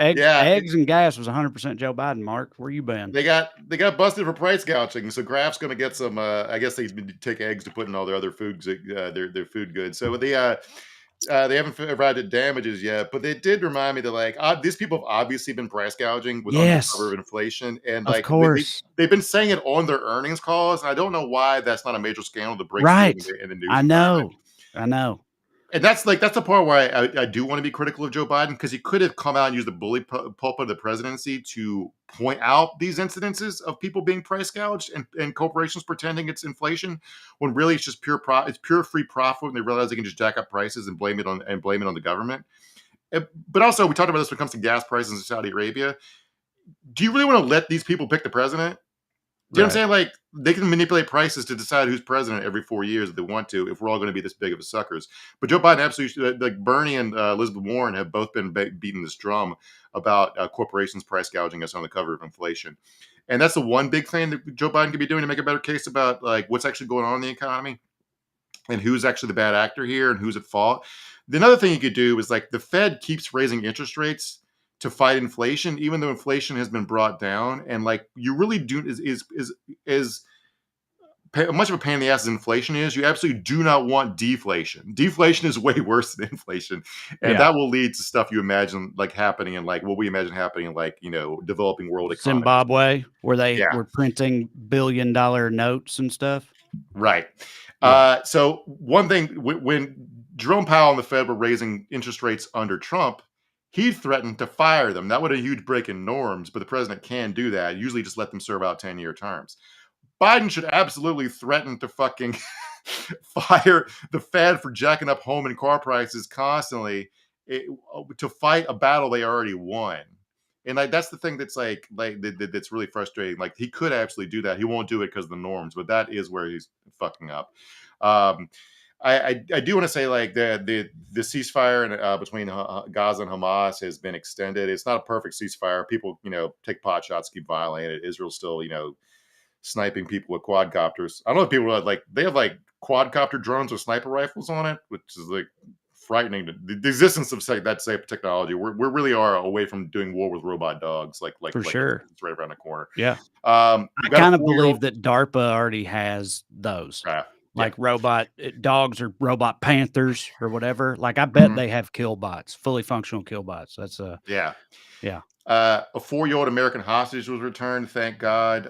Eggs and gas was 100% Joe Biden. Mark, where you been? They got busted for price gouging. So Kraft's going to get some. I guess they take eggs to put in all their other foods, their food goods. So they haven't arrived at damages yet, but they did remind me that like these people have obviously been price gouging with under cover of inflation, and of like course they've been saying it on their earnings calls, and I don't know why that's not a major scandal to break through in the news. I know. And that's the part where I do want to be critical of Joe Biden, because he could have come out and used the bully pulpit of the presidency to point out these incidences of people being price gouged and corporations pretending it's inflation, when really it's just pure free profit, and they realize they can just jack up prices and blame it on the government. But also, we talked about this when it comes to gas prices in Saudi Arabia. Do you really want to let these people pick the president? Do you know what I'm saying? Like, they can manipulate prices to decide who's president every 4 years if they want to, if we're all going to be this big of a suckers. But Joe Biden absolutely, like Bernie and Elizabeth Warren have both been beating this drum about corporations price gouging us on the cover of inflation. And that's the one big thing that Joe Biden could be doing to make a better case about like what's actually going on in the economy and who's actually the bad actor here and who's at fault. The another thing you could do is like the Fed keeps raising interest rates to fight inflation, even though inflation has been brought down. And like you really do is much of a pain in the ass as inflation is, you absolutely do not want deflation. Deflation is way worse than inflation. And that will lead to stuff you imagine like happening in like what we imagine happening in like, you know, developing world economies. Zimbabwe, where they were printing billion-dollar notes and stuff. Right. So one thing, when Jerome Powell and the Fed were raising interest rates under Trump, he threatened to fire them. That would have a huge break in norms, but the president can do that. Usually just let them serve out 10-year terms. Biden should absolutely threaten to fucking fire the Fed for jacking up home and car prices constantly to fight a battle they already won. And like that's the thing that's that's really frustrating. Like he could absolutely do that. He won't do it because of the norms, but that is where he's fucking up. I do want to say like the ceasefire between Gaza and Hamas has been extended. It's not a perfect ceasefire. People take pot shots, keep violating it. Israel's still sniping people with quadcopters. I don't know if people are like they have like quadcopter drones with sniper rifles on it, which is like frightening. The existence of that type of technology, we really are away from doing war with robot dogs. Like For sure. It's right around the corner. Yeah. I kind of believe that DARPA already has those. Like robot dogs or robot panthers or whatever. Like I bet they have kill bots, fully functional kill bots. That's yeah. A 4-year-old American hostage was returned. Thank God.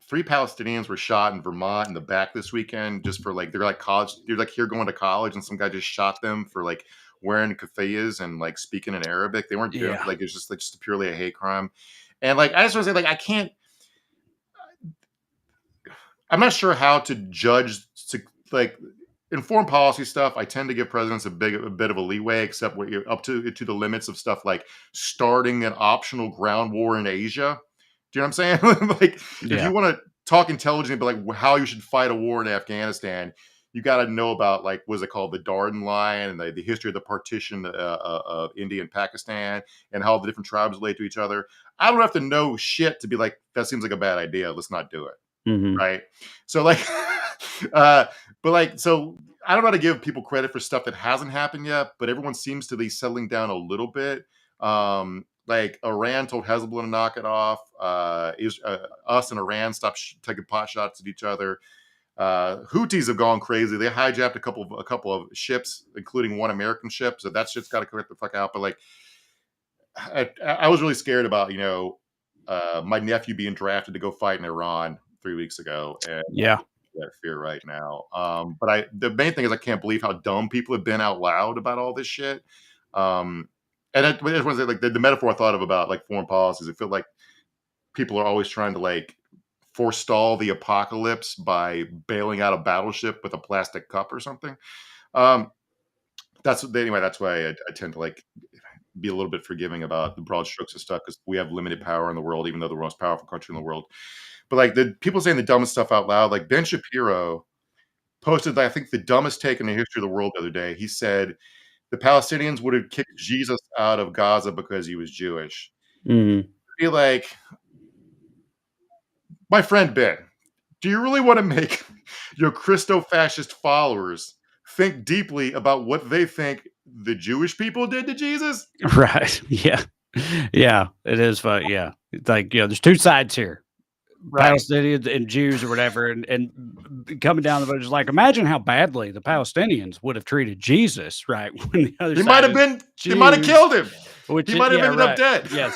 3 Palestinians were shot in Vermont in the back this weekend, just for they're like college. They're like here going to college, and some guy just shot them for like wearing keffiyehs and like speaking in Arabic. They weren't doing it's just purely a hate crime. And I just want to say I can't. I'm not sure how to judge in foreign policy stuff. I tend to give presidents a bit of a leeway, except when you're up to the limits of stuff like starting an optional ground war in Asia. Do you know what I'm saying? If you want to talk intelligently about how you should fight a war in Afghanistan, you got to know about what is it called, the Dardan Line, and the history of the partition of India and Pakistan, and how the different tribes relate to each other. I don't have to know shit to be like, that seems like a bad idea. Let's not do it. Right. So so I don't know how to give people credit for stuff that hasn't happened yet, but everyone seems to be settling down a little bit. Iran told Hezbollah to knock it off. Us and Iran stopped taking pot shots at each other. Houthis have gone crazy. They hijacked a couple of ships, including one American ship. So that shit's got to correct the fuck out. But I was really scared about my nephew being drafted to go fight in Iran 3 weeks ago, and that fear right now. But the main thing is I can't believe how dumb people have been out loud about all this shit. And I just want to say the metaphor I thought of about foreign policies. I feel like people are always trying to forestall the apocalypse by bailing out a battleship with a plastic cup or something. That's why I tend to be a little bit forgiving about the broad strokes of stuff, because we have limited power in the world, even though we're the most powerful country in the world. But the people saying the dumbest stuff out loud, like Ben Shapiro posted, I think, the dumbest take in the history of the world the other day. He said the Palestinians would have kicked Jesus out of Gaza because he was Jewish. Be like, my friend Ben, do you really want to make your Christo-fascist followers think deeply about what they think the Jewish people did to Jesus? Right. Yeah. Yeah. It is fun. Yeah. It's there's two sides here. Right. Palestinians and Jews or whatever, and coming down the road, just imagine how badly the Palestinians would have treated Jesus, right? When the other they might have killed him. He might have ended up dead. Yes,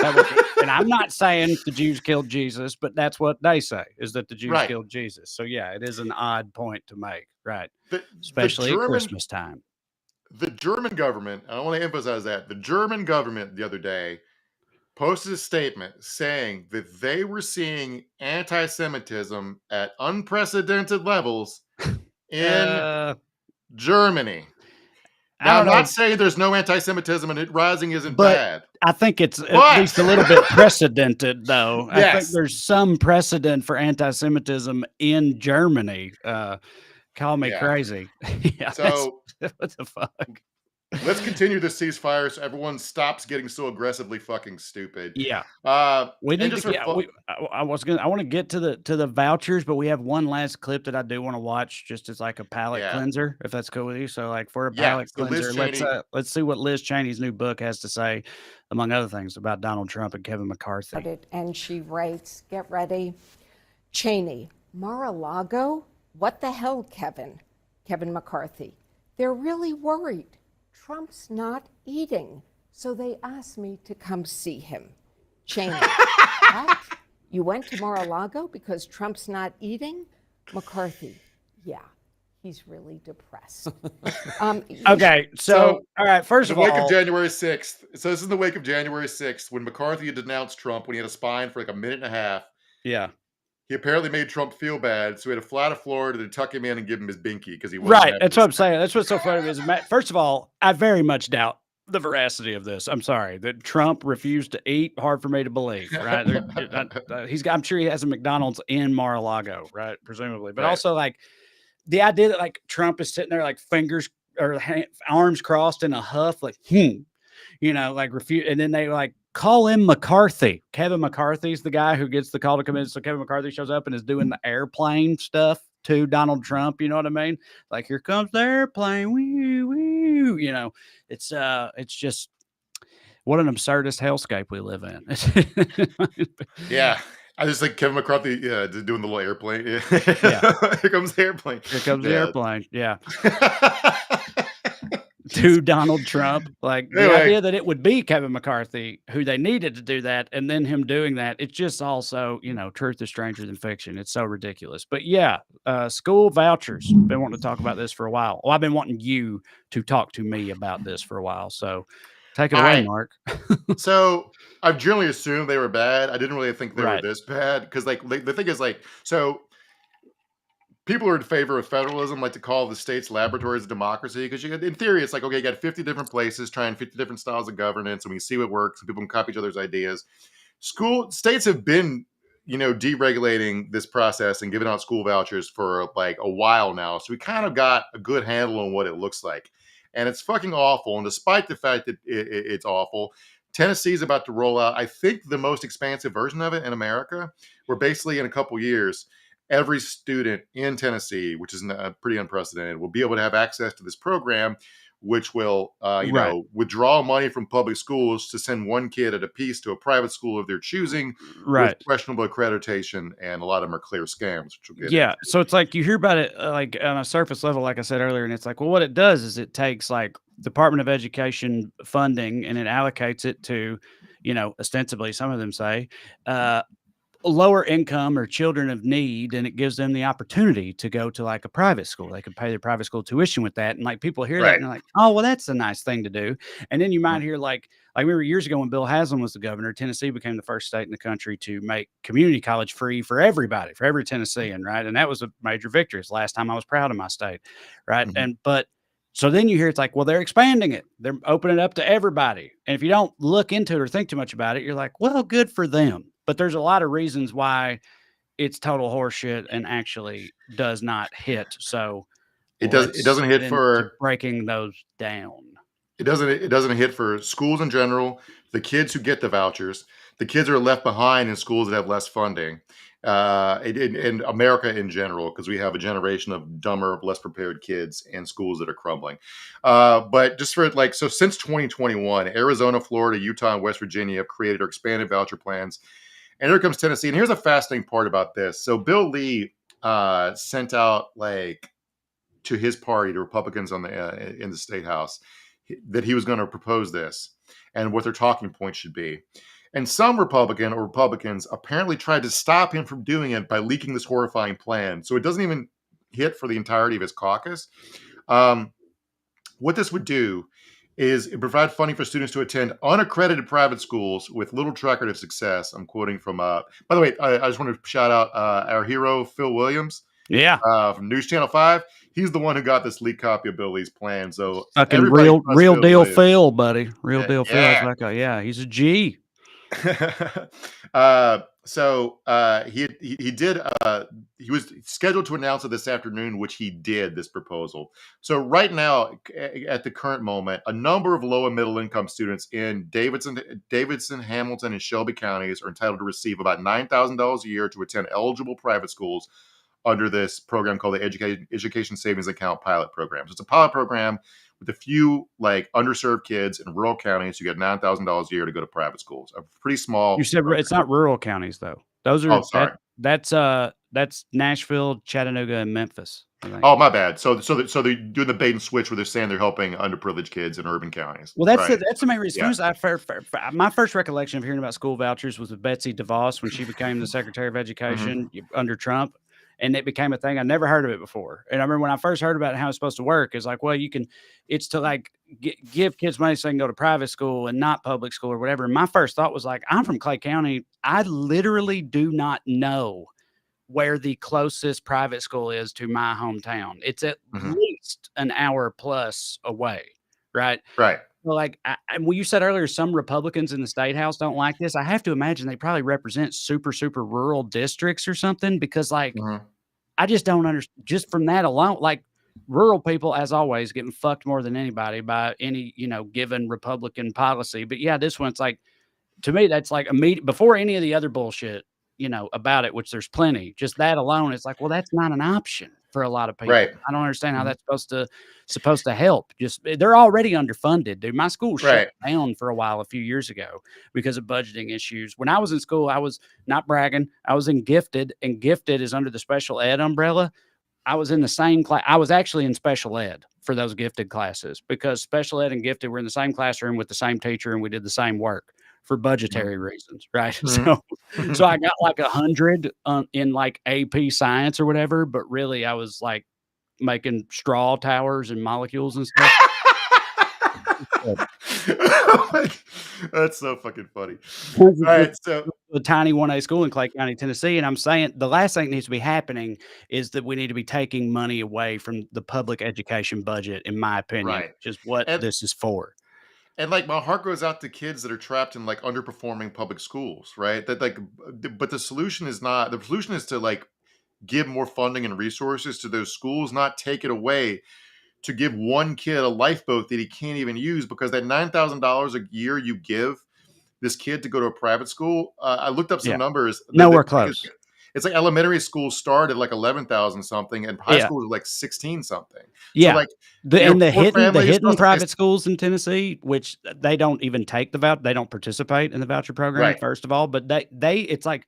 and I'm not saying the Jews killed Jesus, but that's what they say, is that the Jews killed Jesus. So yeah, it is an odd point to make, right? Especially at Christmas time. The German government, I want to emphasize that, the German government the other day posted a statement saying that they were seeing anti-Semitism at unprecedented levels in Germany. Now, I'm not saying there's no anti-Semitism and it rising isn't bad. I think it's at least a little bit precedented, though. I think there's some precedent for anti-Semitism in Germany. Call me crazy. So what the fuck? Let's continue this ceasefire so everyone stops getting so aggressively fucking stupid. Yeah. We need to I want to get to the vouchers, but we have one last clip that I do want to watch just as a palate cleanser, if that's cool with you. So for a palate cleanser, let's see what Liz Cheney's new book has to say, among other things, about Donald Trump and Kevin McCarthy. And she writes, get ready, Cheney, Mar-a-Lago? What the hell, Kevin McCarthy? They're really worried. Trump's not eating, so they asked me to come see him. Cheney, what? You went to Mar-a-Lago because Trump's not eating? McCarthy, yeah, he's really depressed. Okay, so all right, first of all, wake of January 6th. So this is in the wake of January 6th, when McCarthy had denounced Trump when he had a spine for a minute and a half. Yeah. He apparently made Trump feel bad, so he had to fly to Florida to tuck him in and give him his binky because he wasn't happy. That's what I'm saying. That's what's so funny is, first of all, I very much doubt the veracity of this. I'm sorry that Trump refused to eat. Hard for me to believe. Right? I'm sure he has a McDonald's in Mar-a-Lago, right? Presumably, but also the idea that like Trump is sitting there like fingers or arms crossed in a huff, like, like refute. And then they like call him McCarthy. Kevin McCarthy's the guy who gets the call to come in. So Kevin McCarthy shows up and is doing the airplane stuff to Donald Trump. You know what I mean? Like, here comes the airplane. Woo, woo. It's just, what an absurdist hellscape we live in. Yeah. I just like Kevin McCarthy, doing the little airplane. Yeah. Here comes the airplane. Here comes the airplane. Yeah. To Donald Trump. Like the idea that it would be Kevin McCarthy who they needed to do that, and then him doing that, it's just also, truth is stranger than fiction. It's so ridiculous. But yeah, school vouchers. Been wanting to talk about this for a while. Well, I've been wanting you to talk to me about this for a while. So take it away, Mark. So I've generally assumed they were bad. I didn't really think they were this bad because, like, the thing is, like, so people who are in favor of federalism like to call the states laboratories of democracy because, in theory, it's like, okay, you got 50 different places trying 50 different styles of governance, and we see what works, and people can copy each other's ideas. States have been, deregulating this process and giving out school vouchers for like a while now, so we kind of got a good handle on what it looks like. And it's fucking awful. And despite the fact that it's awful, Tennessee is about to roll out, I think, the most expansive version of it in America, where basically in a couple years, every student in Tennessee, which is pretty unprecedented, will be able to have access to this program, which will, withdraw money from public schools to send one kid at a piece to a private school of their choosing, with questionable accreditation, and a lot of them are clear scams. Which we'll get into. So it's like you hear about it like on a surface level, like I said earlier, and it's like, well, what it does is it takes like Department of Education funding and it allocates it to, ostensibly, some of them say, lower income or children of need, and it gives them the opportunity to go to like a private school. They can pay their private school tuition with that, and like people hear that and they're like, oh, well, that's a nice thing to do. And then you might hear like I remember years ago when Bill Haslam was the governor, Tennessee became the first state in the country to make community college free for everybody, for every Tennessean, right? And that was a major victory. It's the last time I was proud of my state, right? So then you hear it's like, well, they're expanding it. They're opening it up to everybody. And if you don't look into it or think too much about it, you're like, well, good for them. But there's a lot of reasons why it's total horseshit and actually does not hit. So it doesn't hit for breaking those down. It doesn't hit for schools in general, the kids who get the vouchers, the kids are left behind in schools that have less funding, in America in general, because we have a generation of dumber, less prepared kids and schools that are crumbling. But just for so since 2021, Arizona, Florida, Utah, and West Virginia have created or expanded voucher plans. And here comes Tennessee. And here's a fascinating part about this. So Bill Lee sent out to his party, the Republicans in the state house, that he was going to propose this and what their talking points should be. And some Republicans apparently tried to stop him from doing it by leaking this horrifying plan. So it doesn't even hit for the entirety of his caucus. What this would do is it provide funding for students to attend unaccredited private schools with little track record of success. I'm quoting from, by the way, I just want to shout out our hero, Phil Williams. Yeah. From News Channel 5. He's the one who got this leaked copy of Bill Lee's plan. So fucking real deal Phil, buddy. Real deal Phil. Yeah, he's a G. He was scheduled to announce it this afternoon, which he did, this proposal. So right now, at the current moment, a number of low and middle income students in Davidson, Hamilton, and Shelby counties are entitled to receive about $9,000 a year to attend eligible private schools under this program called the Education Savings Account Pilot Program. So it's a pilot program with a few underserved kids in rural counties. You get $9,000 a year to go to private schools. A pretty small. You said program. It's not rural counties though. Those are. Oh, sorry. That's Nashville, Chattanooga, and Memphis. Oh, my bad. So they're doing the bait and switch where they're saying they're helping underprivileged kids in urban counties. Well, that's the main reason. Yeah. My first recollection of hearing about school vouchers was with Betsy DeVos when she became the Secretary of Education under Trump. And it became a thing. I never heard of it before. And I remember when I first heard about how it's supposed to work, it's like, well, it's to give kids money so they can go to private school and not public school or whatever. And my first thought was I'm from Clay County. I literally do not know where the closest private school is to my hometown. It's at least an hour plus away. Right. Right. Well, you said earlier, some Republicans in the state house don't like this. I have to imagine they probably represent super, super rural districts or something because I just don't understand. Just from that alone, like rural people, as always, getting fucked more than anybody by any given Republican policy. But yeah, this one's like, to me, that's like immediate before any of the other bullshit, about it, which there's plenty. Just that alone, it's like, well, that's not an option for a lot of people. Right. I don't understand how that's supposed to help. Just they're already underfunded, dude. My school shut down for a while a few years ago because of budgeting issues. When I was in school, I was not bragging. I was in gifted, and gifted is under the special ed umbrella. I was in the same class. I was actually in special ed for those gifted classes because special ed and gifted were in the same classroom with the same teacher, and we did the same work for budgetary reasons, right? So I got like 100 in like AP science or whatever, but really I was like making straw towers and molecules and stuff. That's so fucking funny. All right, so the tiny 1A school in Clay County, Tennessee, and I'm saying the last thing that needs to be happening is that we need to be taking money away from the public education budget, in my opinion, which is what this is for. And like my heart goes out to kids that are trapped in like underperforming public schools, right? That like, but the solution is to like give more funding and resources to those schools, not take it away to give one kid a lifeboat that he can't even use because that $9,000 a year you give this kid to go to a private school. I looked up some numbers. Nowhere close. It's like elementary schools start at like 11,000 something, and high schools are like 16 something. Yeah, so like the hidden private schools in Tennessee, which they don't even take the voucher, they don't participate in the voucher program. First of all, but it's like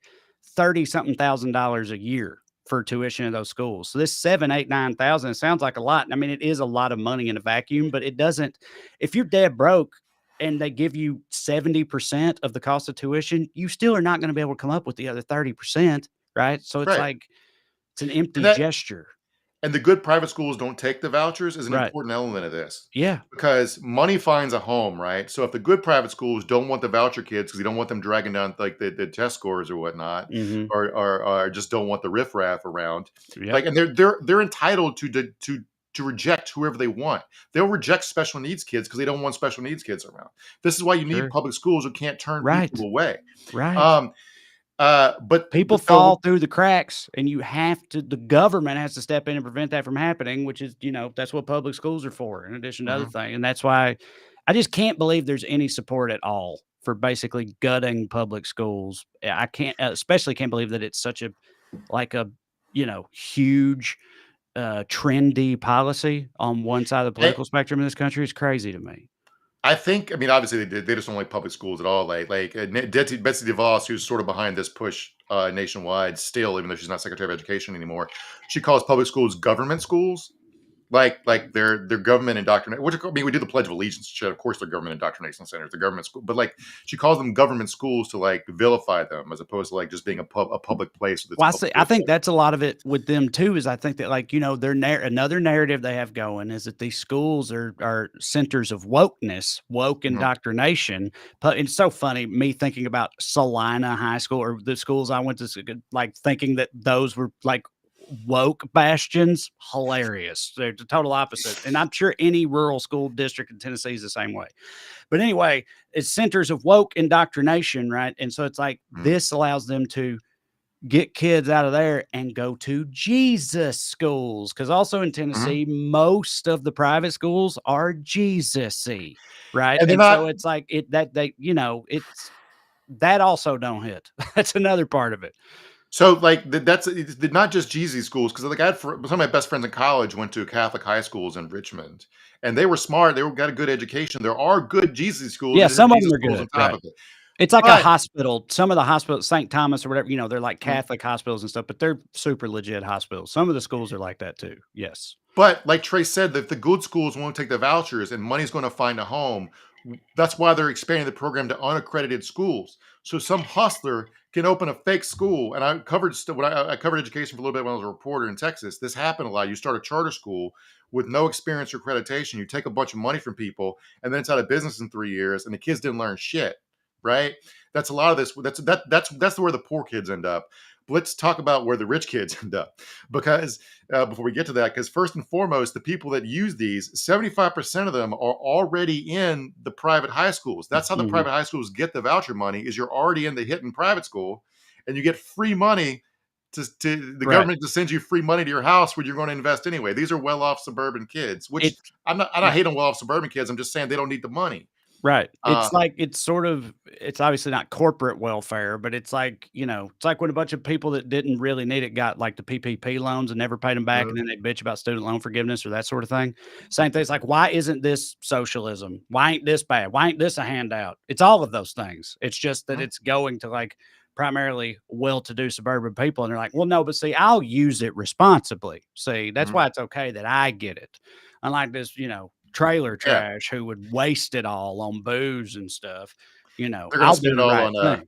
$30-something thousand a year for tuition in those schools. So this 7, 8, 9,000 sounds like a lot. I mean, it is a lot of money in a vacuum, but it doesn't. If you're dead broke and they give you 70% of the cost of tuition, you still are not going to be able to come up with the other 30%. Right. So it's like it's an empty gesture. And the good private schools don't take the vouchers is an important element of this. Yeah. Because money finds a home, right? So if the good private schools don't want the voucher kids because you don't want them dragging down like the test scores or whatnot, or just don't want the riffraff around, like, and they're entitled to reject whoever they want. They'll reject special needs kids because they don't want special needs kids around. This is why you need public schools who can't turn people away. Right. But people fall through the cracks, and the government has to step in and prevent that from happening, which is, that's what public schools are for, in addition to other things. And that's why I just can't believe there's any support at all for basically gutting public schools. I especially can't believe that it's such a huge, trendy policy on one side of the political spectrum in this country. Is crazy to me. I mean, obviously they just don't like public schools at all. Like Betsy DeVos, who's sort of behind this push nationwide still, even though she's not Secretary of Education anymore, she calls public schools government schools. Like they're government indoctrination. Which, I mean, we do the Pledge of Allegiance. Of course, they're government indoctrination centers. They're government school, but like she calls them government schools to like vilify them as opposed to like just being a public place. Well, I think that's a lot of it with them too. Is I think that like another narrative they have going is that these schools are centers of wokeness, woke indoctrination. But it's so funny me thinking about Salina High School or the schools I went to, like thinking that those were like woke bastions. Hilarious. They're the total opposite. And I'm sure any rural school district in Tennessee is the same way. But anyway, it's centers of woke indoctrination, right? And so it's like this allows them to get kids out of there and go to Jesus schools. Because also in Tennessee, most of the private schools are Jesus-y, right? And so it's like it's that also don't hit. That's another part of it. So like that's not just Jeezy schools, because like I had some of my best friends in college went to Catholic high schools in Richmond, and they were smart. They got a good education. There are good Jeezy schools. Yeah, some of them are good. Right. It's like a hospital. Some of the hospitals, St. Thomas or whatever, they're like Catholic hospitals and stuff, but they're super legit hospitals. Some of the schools are like that too. Yes. But like Trae said, that the good schools won't take the vouchers and money's going to find a home. That's why they're expanding the program to unaccredited schools. So some hustler can open a fake school. And I covered I covered education for a little bit when I was a reporter in Texas. This happened a lot. You start a charter school with no experience or accreditation. You take a bunch of money from people, and then it's out of business in 3 years, and the kids didn't learn shit. Right? That's a lot of this. That's where the poor kids end up. But let's talk about where the rich kids end up, because before we get to that, because first and foremost, the people that use these, 75% of them are already in the private high schools. That's how the private high schools get the voucher money. Is you're already in the hidden private school, and you get free money to the Right. government to send you free money to your house where you're going to invest anyway. These are well-off suburban kids, which It I'm not hating on well-off suburban kids. I'm just saying they don't need the money. Right. Uh, It's like it's obviously not corporate welfare, but it's like, it's like when a bunch of people that didn't really need it got like the PPP loans and never paid them back, and then they bitch about student loan forgiveness or that sort of thing. Same thing. It's like, why isn't this socialism? Why ain't this bad? Why ain't this a handout? It's all of those things. It's just that it's going to like primarily well-to-do suburban people, and they're like, well, no, but see, I'll use it responsibly. See, that's why it's okay that I get it. Unlike this, trailer trash who would waste it all on booze and stuff. they're going I'll to spend do it the all right on thing.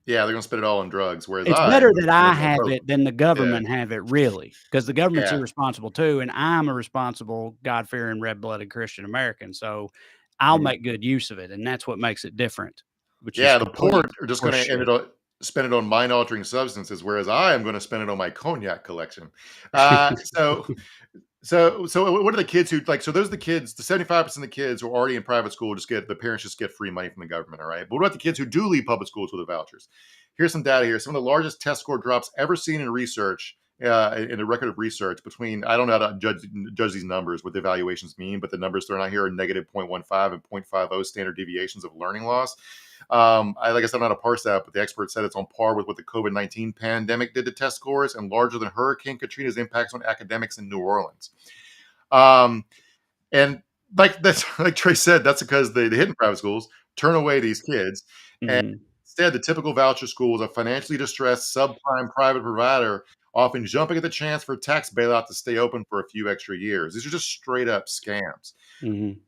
they're going to spend it all on drugs. Whereas It's I'm better gonna that spend I on have coke. it than the government have it, really, because the government's Yeah. irresponsible too, and I'm a responsible, God-fearing, red-blooded Christian American, so I'll make good use of it, and that's what makes it different. Which is The poor complete are just going to horseshit. spend it on mind-altering substances, whereas I am going to spend it on my cognac collection. So what are the kids who like? So those are the kids. The 75% of the kids who are already in private school the parents just get free money from the government. All right. But what about the kids who do leave public schools with the vouchers? Here's some data here. Some of the largest test score drops ever seen in research. In a record of research between, I don't know how to judge these numbers, what the evaluations mean, but the numbers thrown out here are negative 0.15 and 0.50 standard deviations of learning loss. Like I said, I'm not a parse that, but the expert said it's on par with what the COVID-19 pandemic did to test scores and larger than Hurricane Katrina's impacts on academics in New Orleans. And like Trae said, that's because they hit in private schools, turn away these kids. And instead, the typical voucher school is a financially distressed subprime private provider, often jumping at the chance for a tax bailout to stay open for a few extra years. These are just straight up scams. And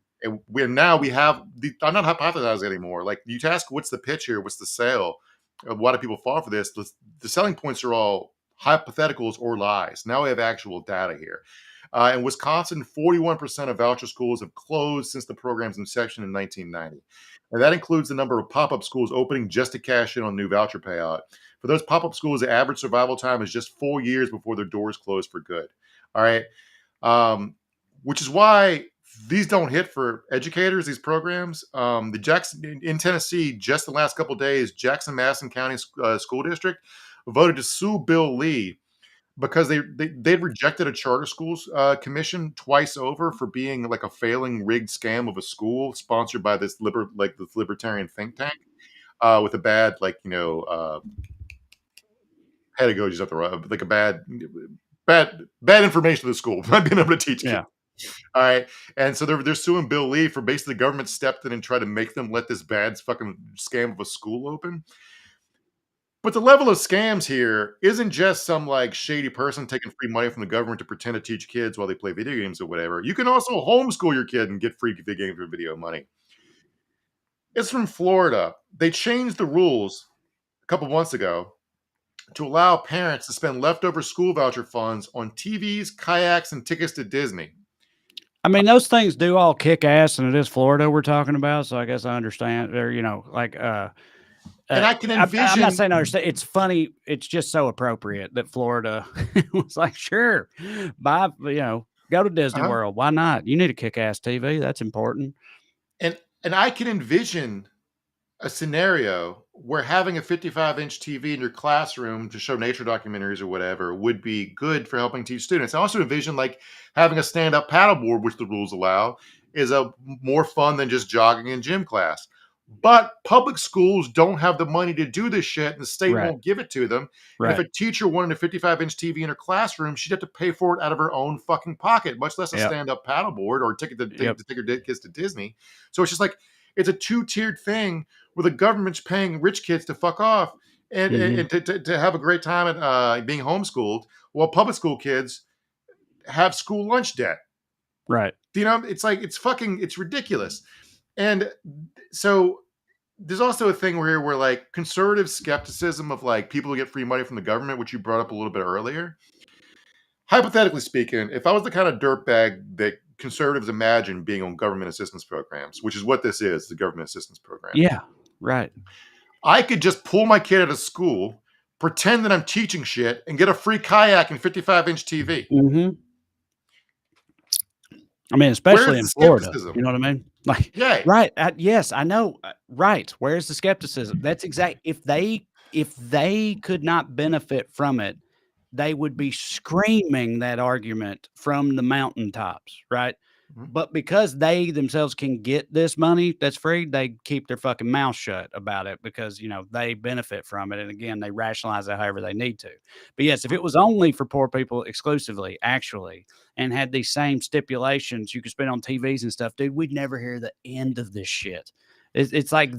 now we have I'm not hypothesizing anymore. Like, you ask, what's the pitch here? What's the sale? Why do people fall for this? The selling points are all hypotheticals or lies. Now we have actual data here. In Wisconsin, 41% of voucher schools have closed since the program's inception in 1990. And that includes the number of pop-up schools opening just to cash in on new voucher payout. For those pop-up schools, the average survival time is just 4 years before their doors close for good. All right. Which is why these don't hit for educators, these programs. The Jackson in Tennessee, just the last couple of days, Jackson-Madison County School District voted to sue Bill Lee because they'd rejected a charter schools commission twice over for being like a failing rigged scam of a school sponsored by this libertarian think tank with a bad pedagogy is not the right, like a bad information to the school, not being able to teach kids. All right. And so they're suing Bill Lee for basically the government stepped in and tried to make them let this bad fucking scam of a school open. But the level of scams here isn't just some like shady person taking free money from the government to pretend to teach kids while they play video games or whatever. You can also homeschool your kid and get free video games or video money. It's from Florida. They changed the rules a couple months ago to allow parents to spend leftover school voucher funds on TVs, kayaks, and tickets to Disney. I mean, those things do all kick ass, and it is Florida we're talking about, so I guess I understand. Or, and I can envision. I'm not saying I understand. It's funny. It's just so appropriate that Florida was like, sure, buy, go to Disney World. Why not? You need a kick-ass TV. That's important. And I can envision a scenario where having a 55-inch TV in your classroom to show nature documentaries or whatever would be good for helping teach students. I also envision like having a stand-up paddleboard, which the rules allow, is a more fun than just jogging in gym class. But public schools don't have the money to do this shit, and the state won't give it to them. Right. And if a teacher wanted a 55-inch TV in her classroom, she'd have to pay for it out of her own fucking pocket, much less a stand-up paddleboard or a ticket to take her kids to Disney. So it's just like, it's a two-tiered thing where the government's paying rich kids to fuck off and to have a great time at being homeschooled, while public school kids have school lunch debt. Right. It's like, it's ridiculous. And so there's also a thing where like conservative skepticism of like people who get free money from the government, which you brought up a little bit earlier. Hypothetically speaking, if I was the kind of dirtbag that conservatives imagine being on government assistance programs, which is what this is, the government assistance program. Yeah, right. I could just pull my kid out of school, pretend that I'm teaching shit, and get a free kayak and 55-inch TV. Mm-hmm. I mean, especially in Florida, you know what I mean? Like, right. Yes, I know. Right. Where's the skepticism? That's exact. If they could not benefit from it, they would be screaming that argument from the mountaintops, right? Mhm. But because they themselves can get this money that's free, they keep their fucking mouth shut about it because, they benefit from it. And again, they rationalize it however they need to. But yes, if it was only for poor people exclusively, actually, and had these same stipulations you could spend on TVs and stuff, dude, we'd never hear the end of this shit. It's like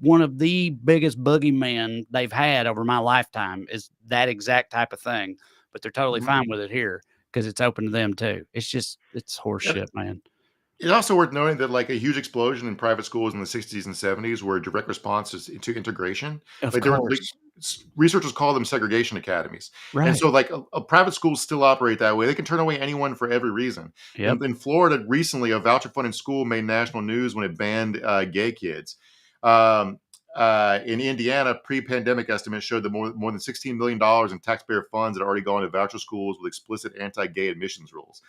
one of the biggest boogeymen they've had over my lifetime is that exact type of thing. But they're totally Mhm. fine with it here because it's open to them too. It's horse Yeah. shit, man. It's also worth noting that like a huge explosion in private schools in the 60s and 70s were a direct response to integration. Of Like there were like, course. researchers call them segregation academies. And Right. so like a private schools still operate that way. They can turn away anyone for every reason. Yep. In Florida recently, a voucher funded school made national news when it banned gay kids. In Indiana, pre-pandemic estimates showed that more than $16 million in taxpayer funds had already gone to voucher schools with explicit anti-gay admissions rules.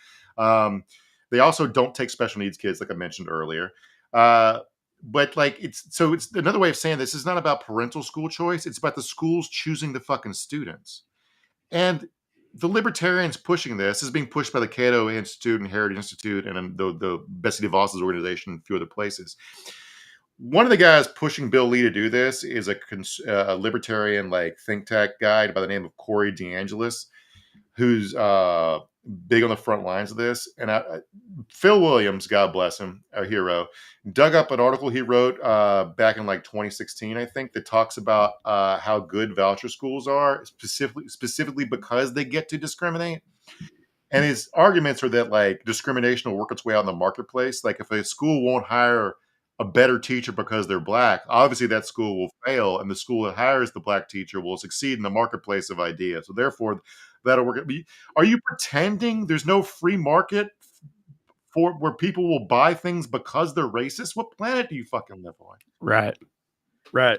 They also don't take special needs kids, like I mentioned earlier. But like it's another way of saying this is not about parental school choice. It's about the schools choosing the fucking students. And the libertarians pushing this is being pushed by the Cato Institute and Heritage Institute and the Betsy DeVos's organization and a few other places. One of the guys pushing Bill Lee to do this is a libertarian like think tank guy by the name of Corey DeAngelis, who's big on the front lines of this. And Phil Williams, God bless him, our hero, dug up an article he wrote back in like 2016, I think, that talks about how good voucher schools are, specifically because they get to discriminate. And his arguments are that like discrimination will work its way out in the marketplace. Like if a school won't hire a better teacher because they're black, obviously that school will fail, and the school that hires the black teacher will succeed in the marketplace of ideas. So therefore, that'll work. Are you pretending there's no free market for where people will buy things because they're racist? What planet do you fucking live on? Right. Right.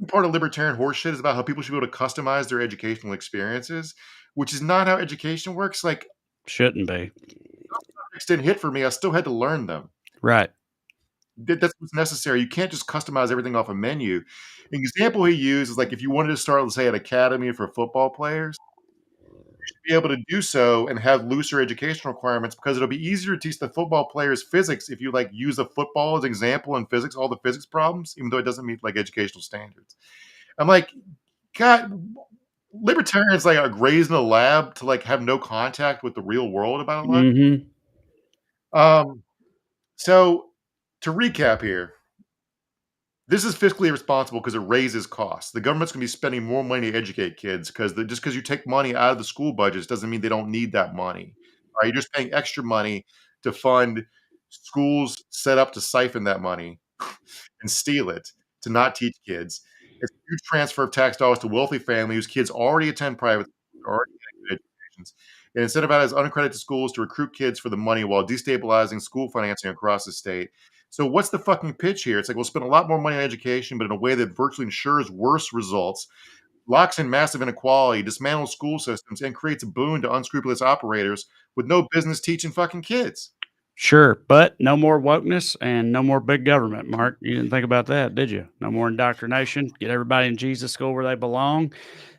Part of libertarian horseshit is about how people should be able to customize their educational experiences, which is not how education works. Like, shouldn't be. Subjects didn't hit for me. I still had to learn them. Right. That's what's necessary. You can't just customize everything off a menu. An example he used is like if you wanted to start, let's say, an academy for football players, you should be able to do so and have looser education requirements because it'll be easier to teach the football players physics if you like use a football as an example in physics, all the physics problems, even though it doesn't meet like educational standards. I'm like, God, libertarians like are raised in a lab to like have no contact with the real world about a lot. Mm-hmm. So to recap here, this is fiscally irresponsible because it raises costs. The government's going to be spending more money to educate kids because just because you take money out of the school budgets doesn't mean they don't need that money. All right, you're just paying extra money to fund schools set up to siphon that money and steal it to not teach kids. It's a huge transfer of tax dollars to wealthy families whose kids already attend private schools, already getting good educations, and incentivize unaccredited schools to recruit kids for the money while destabilizing school financing across the state. So what's the fucking pitch here? It's like we'll spend a lot more money on education, but in a way that virtually ensures worse results, locks in massive inequality, dismantles school systems, and creates a boon to unscrupulous operators with no business teaching fucking kids. Sure, but no more wokeness and no more big government, Mark. You didn't think about that, did you? No more indoctrination. Get everybody in Jesus school where they belong.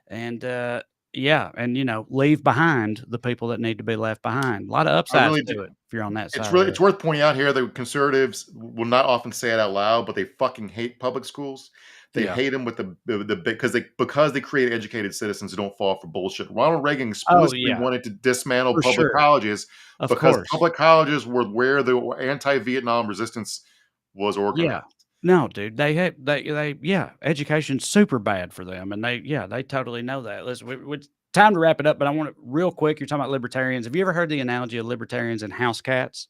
And and leave behind the people that need to be left behind. A lot of upsides to it if you're on that side. It's worth pointing out here that conservatives will not often say it out loud, but they fucking hate public schools. They hate them with the because they create educated citizens who don't fall for bullshit. Ronald Reagan explicitly wanted to dismantle public colleges because public colleges were where the anti-Vietnam resistance was organized. Yeah. No, dude, they education's super bad for them, and they totally know that. Listen, it's time to wrap it up, but I want to real quick. You're talking about libertarians. Have you ever heard the analogy of libertarians and house cats?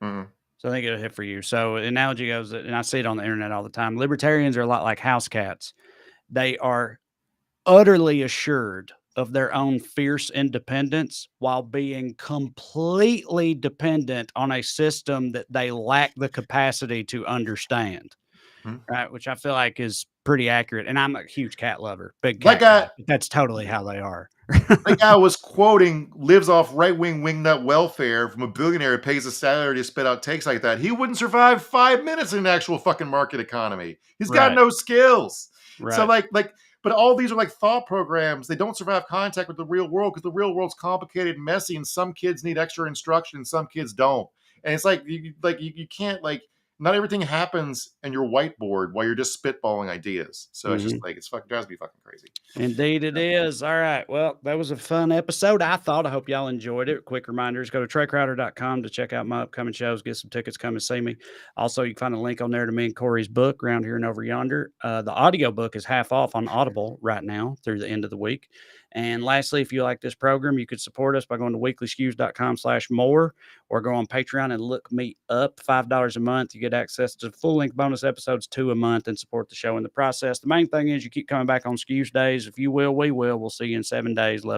Mm-hmm. So I think it'll hit for you. So the analogy goes, and I see it on the internet all the time. Libertarians are a lot like house cats. They are utterly assured of their own fierce independence while being completely dependent on a system that they lack the capacity to understand. Right, which I feel like is pretty accurate. And I'm a huge cat lover, big cat guy. That's totally how they are. The guy was quoting lives off right-wing wingnut welfare from a billionaire who pays a salary to spit out takes like that. He wouldn't survive 5 minutes in an actual fucking market economy. He's got no skills. Right. So but But all these are like thought programs. They don't survive contact with the real world because the real world's complicated and messy, and some kids need extra instruction and some kids don't. And it's like you can't, like, not everything happens in your whiteboard while you're just spitballing ideas. So it's just like, it's fucking drives me fucking crazy. Indeed it is. All right. Well, that was a fun episode, I thought. I hope y'all enjoyed it. Quick reminders, go to TraeCrowder.com to check out my upcoming shows, get some tickets, come and see me. Also, you can find a link on there to me and Corey's book, Round Here and Over Yonder. The audio book is half off on Audible right now through the end of the week. And lastly, if you like this program, you could support us by going to weeklyskews.com/more, or go on Patreon and look me up. $5 a month. You get access to full-length bonus episodes, 2 a month, and support the show in the process. The main thing is you keep coming back on Skews days. If you will, we will. We'll see you in 7 days. Love.